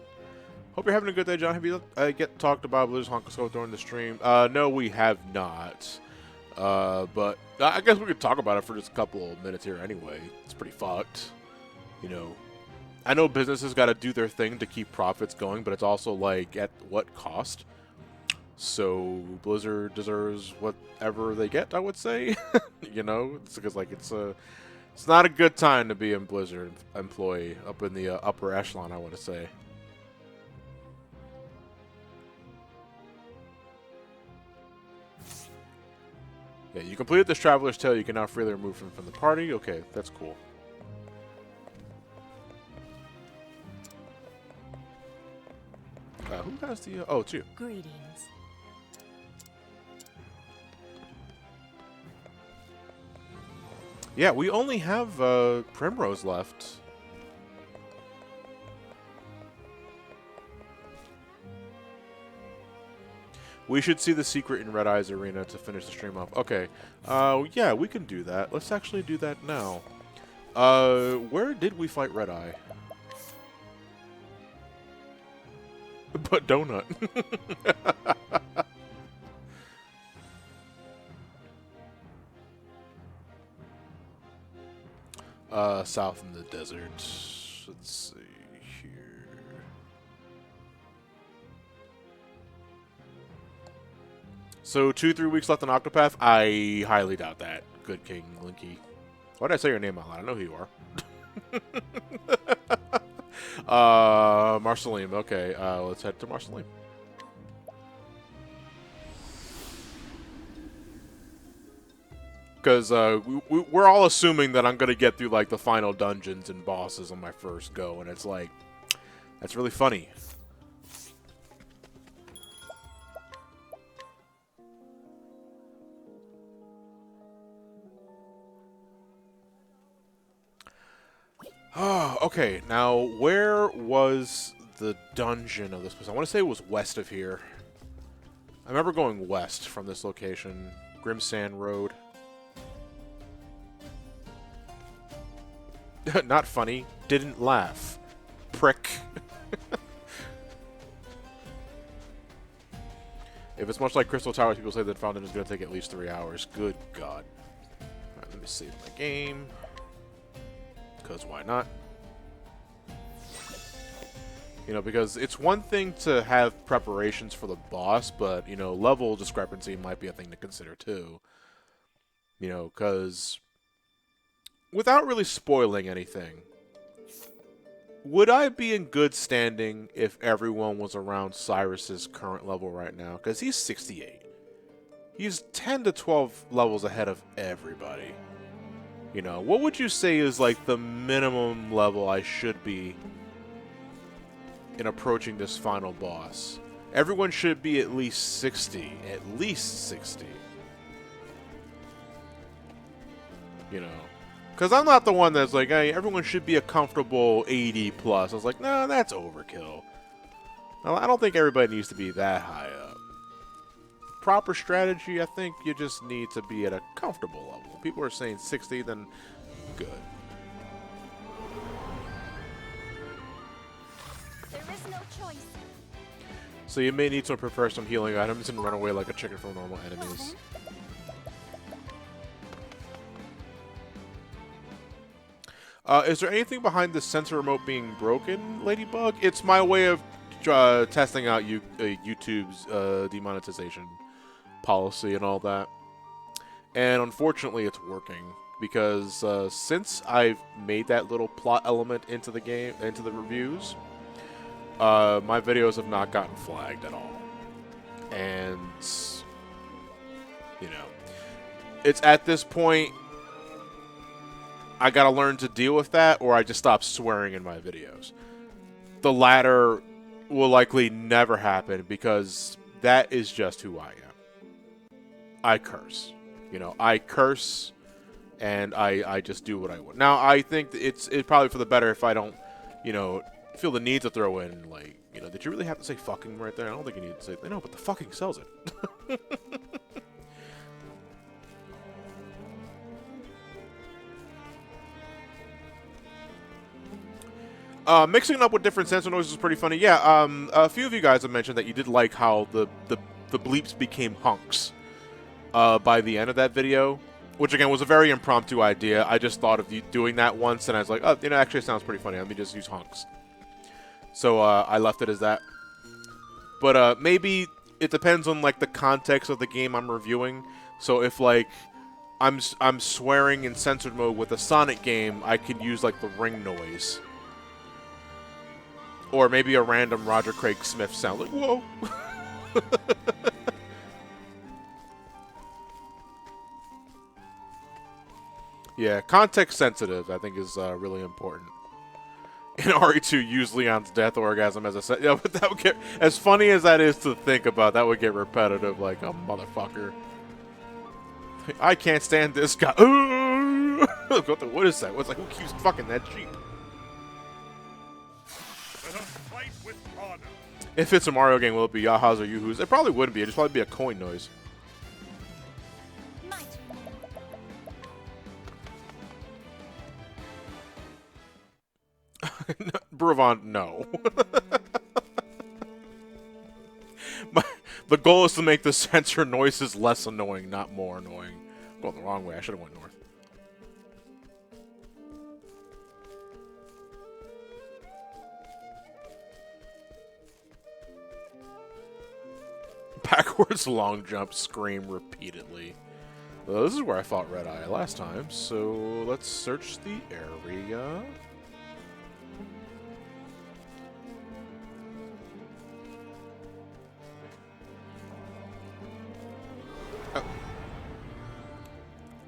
Hope you're having a good day, John. Have you get talked about Blizzard's Honkascope during the stream? No, we have not. But I guess we could talk about it for just a couple of minutes here anyway. It's pretty fucked. You know, I know businesses got to do their thing to keep profits going, but it's also like at what cost? So Blizzard deserves whatever they get, I would say. You know, it's because like it's not a good time to be a Blizzard employee up in the upper echelon, I want to say. Yeah, you completed this Traveler's Tale. You can now freely remove him from the party. Okay, that's cool. Who has the... oh, it's you. Greetings. Yeah, we only have Primrose left. We should see the secret in Red Eye's Arena to finish the stream off. Okay. Yeah, we can do that. Let's actually do that now. Where did we fight Red Eye? But Donut. South in the desert. Let's see here. So 2-3 weeks left on Octopath? I highly doubt that. Good King Linky. Why did I say your name out loud? I know who you are. Marceline. Okay, let's head to Marceline. Because we're all assuming that I'm going to get through like the final dungeons and bosses on my first go, and it's like, that's really funny. Oh, okay. Now, where was the dungeon of this place? I want to say it was west of here. I remember going west from this location. Grimsand Road. Not funny. Didn't laugh. Prick. If it's much like Crystal Towers, people say that Fountain is going to take at least 3 hours. Good God. Alright, let me save my game. Because why not? You know, because it's one thing to have preparations for the boss, but, you know, level discrepancy might be a thing to consider too. You know, because without really spoiling anything, would I be in good standing if everyone was around Cyrus's current level right now? Because he's 68. He's 10 to 12 levels ahead of everybody. You know, what would you say is like the minimum level I should be in approaching this final boss? Everyone should be at least 60. At least 60. You know, because I'm not the one that's like, hey, everyone should be a comfortable 80 plus. I was like, no, that's overkill. I don't think everybody needs to be that high up. Proper strategy, I think you just need to be at a comfortable level. If people are saying 60, then good. There is no choice. So you may need to prepare some healing items and run away like a chicken from normal enemies. Is there anything behind the sensor remote being broken, Ladybug? It's my way of testing out YouTube's demonetization policy and all that. And unfortunately, it's working. Because since I've made that little plot element into the game, into the reviews, my videos have not gotten flagged at all. And You know, it's at this point I gotta learn to deal with that, or I just stop swearing in my videos. The latter will likely never happen because that is just who I am. I curse. You know, I curse and I just do what I want. Now, I think it's probably for the better if I don't, you know, feel the need to throw in, like, you know, did you really have to say fucking right there? I don't think you need to say, no, but the fucking sells it. Mixing it up with different sensor noises is pretty funny. Yeah, a few of you guys have mentioned that you did like how the bleeps became hunks by the end of that video, which again was a very impromptu idea. I just thought of you doing that once, and I was like, oh, you know, actually it sounds pretty funny. Let me just use hunks. So I left it as that. But maybe it depends on like the context of the game I'm reviewing. So if like I'm swearing in censored mode with a Sonic game, I could use like the ring noise. Or maybe a random Roger Craig Smith sound, like, whoa. Yeah, context sensitive, I think, is really important. In RE2, use Leon's death orgasm, as I said. Yeah, but that would get, as funny as that is to think about, that would get repetitive like a motherfucker. I can't stand this guy. What is that? What's like, who keeps fucking that Jeep? If it's a Mario game, will it be yahas or yoo-hoos? It probably wouldn't be. It'd just probably be a coin noise. Brevon, no. The goal is to make the sensor noises less annoying, not more annoying. I'm going the wrong way. I should have went north. Backwards long jump, scream repeatedly. Well, this is where I fought Red Eye last time, so let's search the area.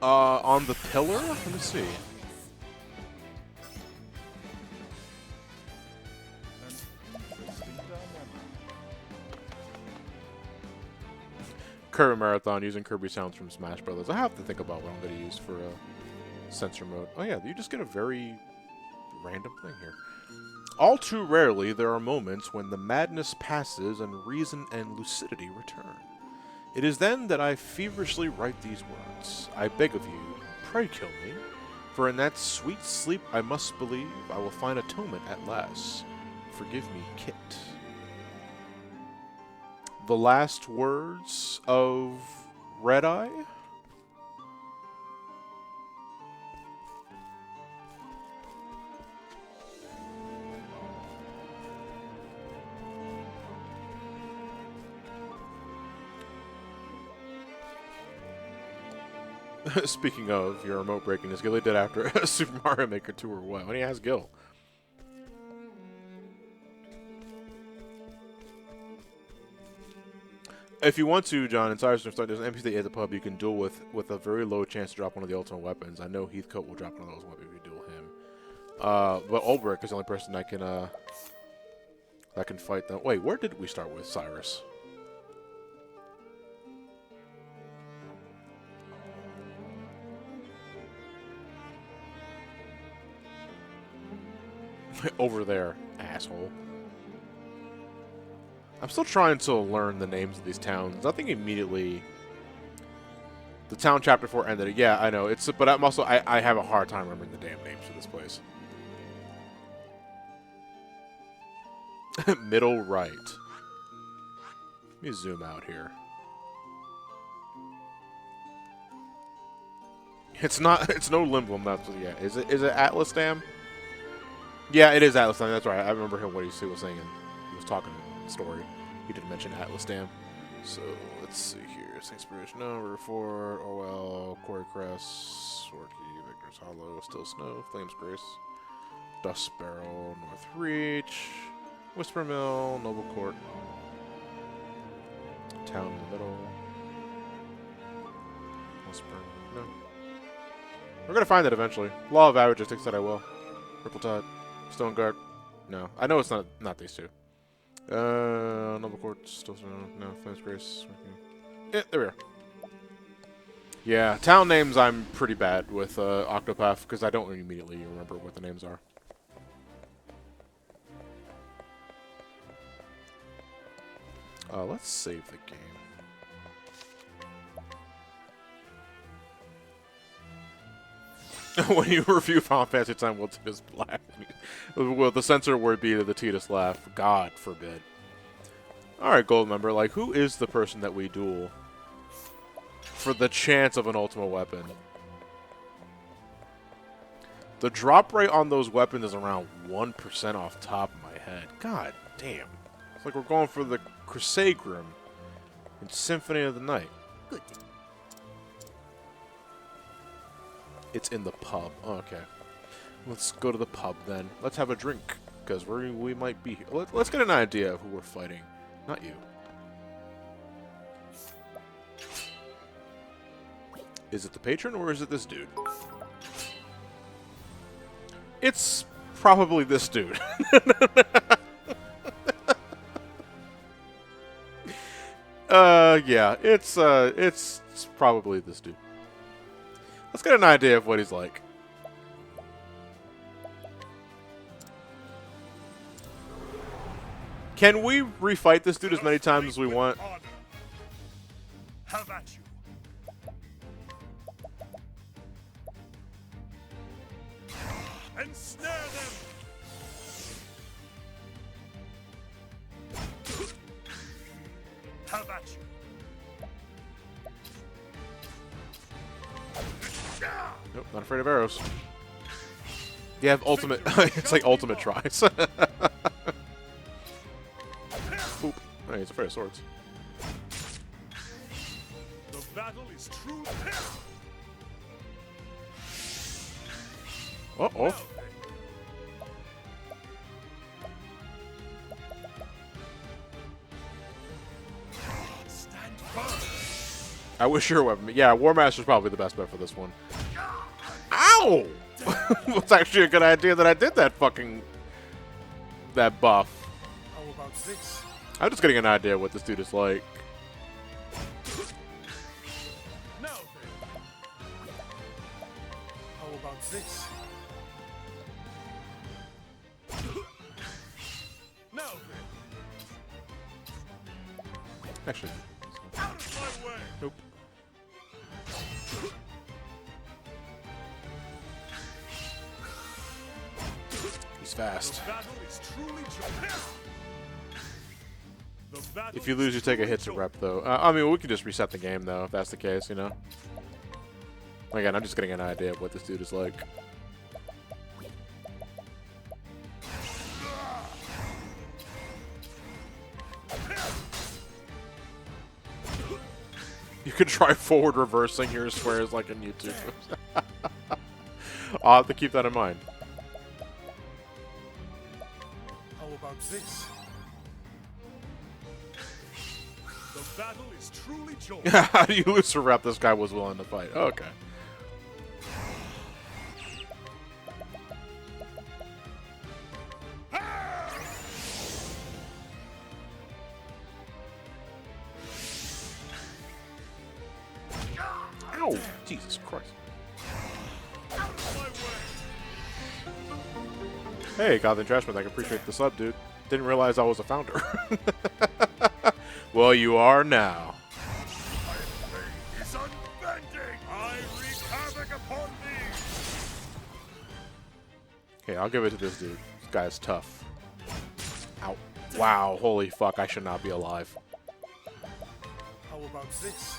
On the pillar? Let me see. Kirby Marathon using Kirby sounds from Smash Brothers. I have to think about what I'm going to use for a sensor mode. Oh yeah, you just get a very random thing here. All too rarely, there are moments when the madness passes and reason and lucidity return. It is then that I feverishly write these words. I beg of you, pray kill me, for in that sweet sleep I must believe I will find atonement at last. Forgive me, Kit. The last words of Red Eye? Speaking of, your remote breaking is Gilly did after Super Mario Maker 2 or what? When he has Gil. If you want to, John, in Cyrus, there's an NPC at the pub you can duel with a very low chance to drop one of the ultimate weapons. I know Heathcote will drop one of those weapons if you duel him. But Ulbrich is the only person that can fight them. Wait, where did we start with Cyrus? Over there, asshole. I'm still trying to learn the names of these towns. I think immediately the town chapter 4 ended. Yeah, I know. But I'm also I have a hard time remembering the damn names for this place. Middle right. Let me zoom out here. It's no Limblom. That's yeah. Is it Atlas Dam? Yeah, it is Atlas Dam. That's right. I remember him what he was saying. He was talking in the story. He did mention Atlas Dam. So let's see here. Saints Bridge, no. River Ford, Orwell, Quarry Crest, Sworky, Victor's Hollow, Still Snow, Flames Grace, Dust Barrel, North Reach, Whisper Mill, Noble Court, Town in the middle. Whispering. No. We're gonna find it eventually. Law of averages thinks that I will. Ripple Tide. Stone Guard. No. I know it's not these two. Noble Court. Still no. Flames Grace. Yeah, there we are. Yeah, town names I'm pretty bad with Octopath because I don't immediately remember what the names are. Let's save the game. When you review Final Fantasy X, we'll just laugh. Well, the censor word be the Titus laugh. God forbid. Alright, gold member. Like, who is the person that we duel for the chance of an ultimate weapon? The drop rate on those weapons is around 1% off the top of my head. God damn. It's like we're going for the Crusade Grim in Symphony of the Night. Good. It's in the pub. Oh, okay. Let's go to the pub then. Let's have a drink, because we might be here. Let's get an idea of who we're fighting. Not you. Is it the patron, or is it this dude? It's probably this dude. Yeah, it's probably this dude. Let's get an idea of what he's like. Can we refight this dude as many times as we want? Have at you. Ensnare them. Have at you. Nope, not afraid of arrows. You have ultimate. It's like ultimate tries. Oop. Oh, he's afraid of swords. The battle is true. Uh-oh. Stand firm. I wish your weapon. Yeah, War Master's probably the best bet for this one. Ow! It's actually a good idea that I did that that buff. How about this? I'm just getting an idea of what this dude is like. Now then. How about this? Now then. Actually, Out of my way. nope. He's fast. The battle is truly joined. The battle If you lose, you take a hit to rep, though. I mean, we could just reset the game, though, if that's the case, you know? Again, I'm just getting an idea of what this dude is like. You could try forward reversing your squares like in YouTube. I'll have to keep that in mind. How about this? The battle is truly joined. How do you lose to rep? This guy was willing to fight. Okay. Ow! Jesus Christ. Out of my way. Hey, Gotham Trashman, I can appreciate the sub, dude. Didn't realize I was a founder. Well, you are now. My blade is unbending. I wreak havoc upon thee. Okay, I'll give it to this dude. This guy is tough. Ow. Wow, holy fuck, I should not be alive. How about this?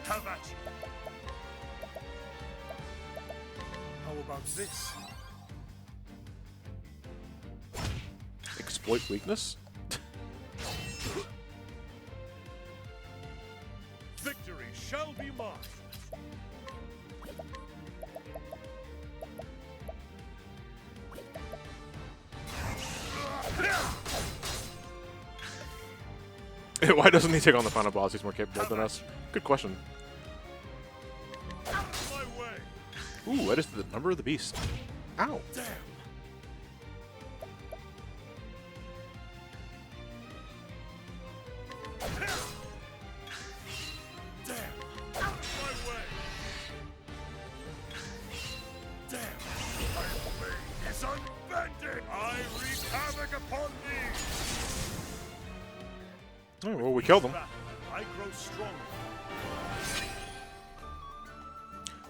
Have at you. How about this? Exploit weakness? Victory shall be mine. Why doesn't he take on the final boss? He's more capable than us. Good question. My way. Ooh, that is the number of the beast. Ow. Damn. Damn. My way. Damn. My blade is unbending. I wreak havoc upon thee. Oh, well, we killed him. I grow stronger.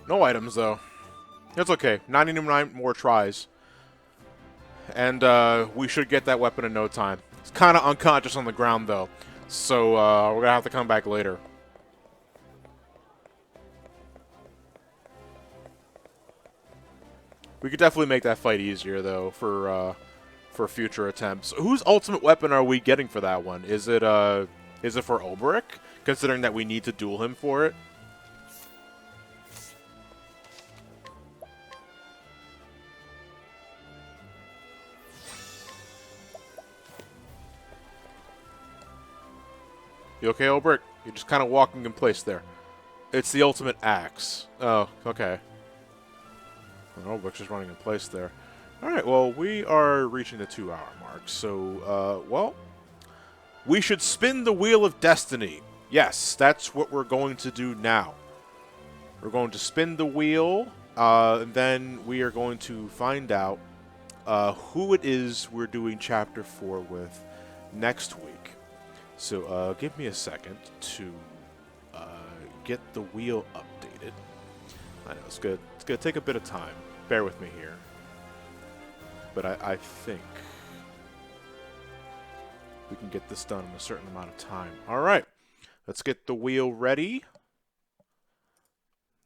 No items, though. That's okay. 99 more tries. And we should get that weapon in no time. It's kind of unconscious on the ground, though. So we're going to have to come back later. We could definitely make that fight easier, though, for future attempts. Whose ultimate weapon are we getting for that one? Is it for Oberic? Considering that we need to duel him for it. You okay, Oberic? You're just kind of walking in place there. It's the ultimate axe. Oh, okay. Oberic's just running in place there. Alright, well, we are reaching the 2-hour mark. So, well, we should spin the Wheel of Destiny. Yes, that's what we're going to do now. We're going to spin the wheel, and then we are going to find out who it is we're doing Chapter 4 with next week. So, give me a second to get the wheel updated. I know, it's gonna take a bit of time. Bear with me here. But I think we can get this done in a certain amount of time. Alright, let's get the wheel ready.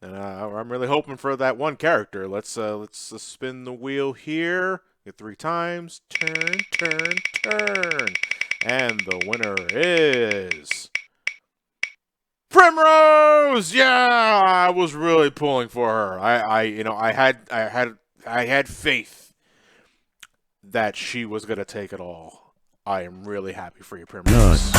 And I'm really hoping for that one character. Let's spin the wheel here. Get 3 times. Turn, turn, turn. And the winner is Primrose. Yeah, I was really pulling for her. I had faith that she was gonna take it all. I am really happy for you, Primrose.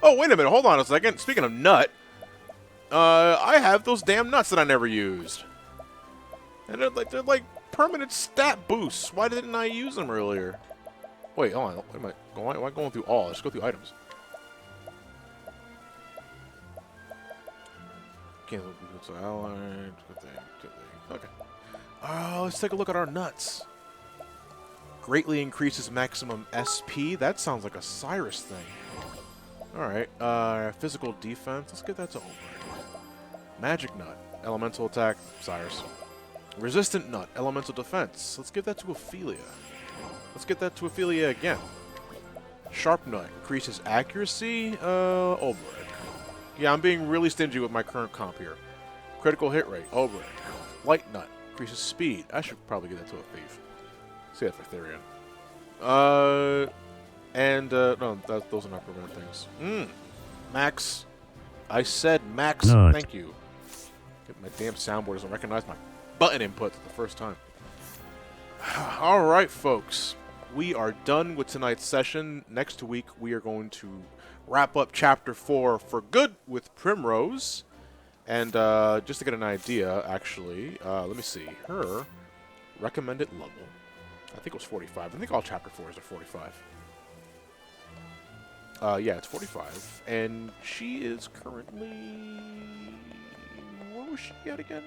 Oh, wait a minute. Hold on a second. Speaking of nut, I have those damn nuts that I never used. And they're like permanent stat boosts. Why didn't I use them earlier? Wait, hold on. Am I going through all? Let's go through items. Cancel. Allied. Good thing. Okay. Let's take a look at our nuts. Greatly increases maximum SP. That sounds like a Cyrus thing. Alright, physical defense. Let's get that to Oberic. Magic Nut. Elemental attack. Cyrus. Resistant Nut. Elemental defense. Let's give that to Ophelia. Let's get that to Ophelia again. Sharp Nut. Increases accuracy. Oberic. Yeah, I'm being really stingy with my current comp here. Critical hit rate. Oberic. Light Nut. Increases speed. I should probably get that to a thief. See that for Therian. No, those are not permanent things. Max. I said Max. Nut. Thank you. My damn soundboard doesn't recognize my button input the first time. Alright, folks. We are done with tonight's session. Next week, we are going to wrap up Chapter 4 for good with Primrose. And just to get an idea, actually, let me see. Her recommended level. I think it was 45. I think all Chapter 4s are 45. Yeah, it's 45. And she is currently... Where was she at again?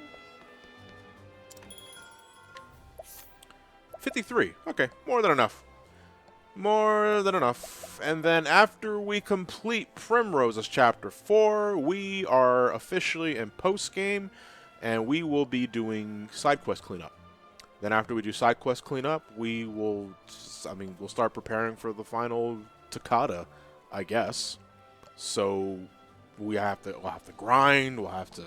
53. Okay, more than enough. More than enough. And then after we complete Primrose's Chapter 4, we are officially in post-game, and we will be doing side quest cleanup. Then after we do side quest cleanup, we'll start preparing for the final Toccata, I guess. So we'll have to grind, we'll have to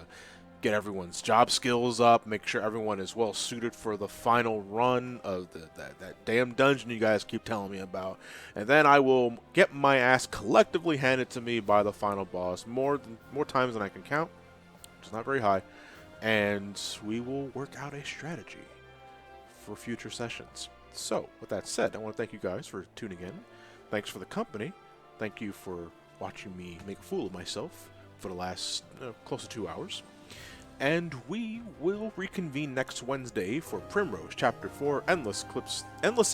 get everyone's job skills up, make sure everyone is well suited for the final run of that damn dungeon you guys keep telling me about. And then I will get my ass collectively handed to me by the final boss more times than I can count. It's not very high. And we will work out a strategy for future sessions. So, with that said, I want to thank you guys for tuning in. Thanks for the company. Thank you for watching me make a fool of myself for the last close to 2 hours. And we will reconvene next Wednesday for Primrose Chapter 4, Endless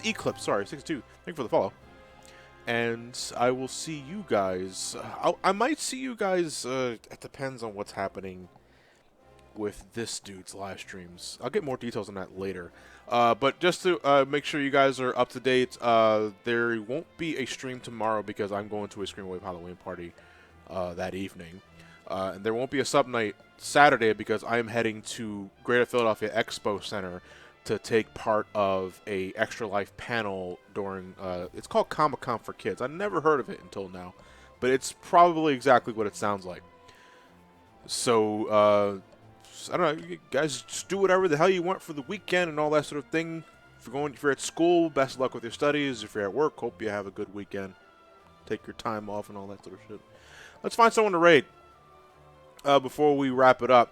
Eclipse, sorry, 62. Thank you for the follow. And I will see you guys. I might see you guys. It depends on what's happening with this dude's live streams. I'll get more details on that later. But just to make sure you guys are up to date, there won't be a stream tomorrow because I'm going to a Scream Wave Halloween party that evening. And there won't be a sub night Saturday because I am heading to Greater Philadelphia Expo Center to take part of a Extra Life panel during, it's called Comic-Con for Kids. I never heard of it until now, but it's probably exactly what it sounds like. So, I don't know, you guys just do whatever the hell you want for the weekend and all that sort of thing. If you're at school, best of luck with your studies. If you're at work, hope you have a good weekend. Take your time off and all that sort of shit. Let's find someone to raid before we wrap it up.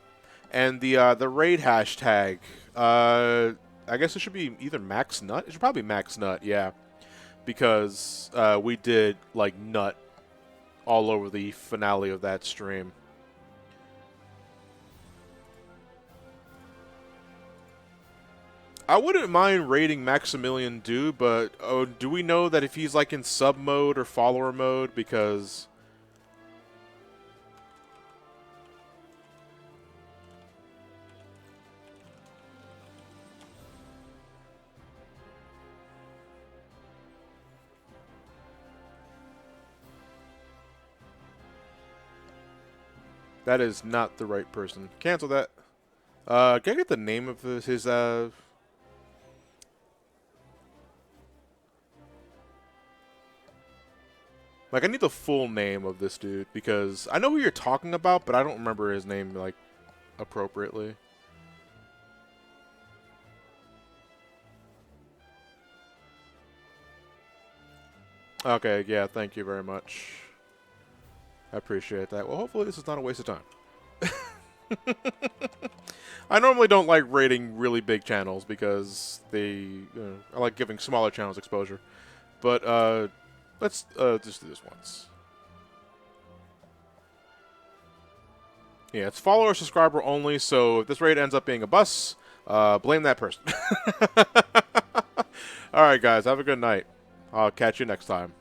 And the raid hashtag, I guess it should be either Max Nut. It should probably be Max Nut, yeah. Because we did, like, nut all over the finale of that stream. I wouldn't mind raiding Maximilian Dew, but do we know that if he's like in sub mode or follower mode? Because that is not the right person. Cancel that. Can I get the name of his like, I need the full name of this dude, because I know who you're talking about, but I don't remember his name, like, appropriately. Okay, yeah, thank you very much. I appreciate that. Well, hopefully this is not a waste of time. I normally don't like rating really big channels, because I like giving smaller channels exposure. But, let's just do this once. Yeah, it's follower or subscriber only, so if this raid ends up being a bus, blame that person. Alright, guys, have a good night. I'll catch you next time.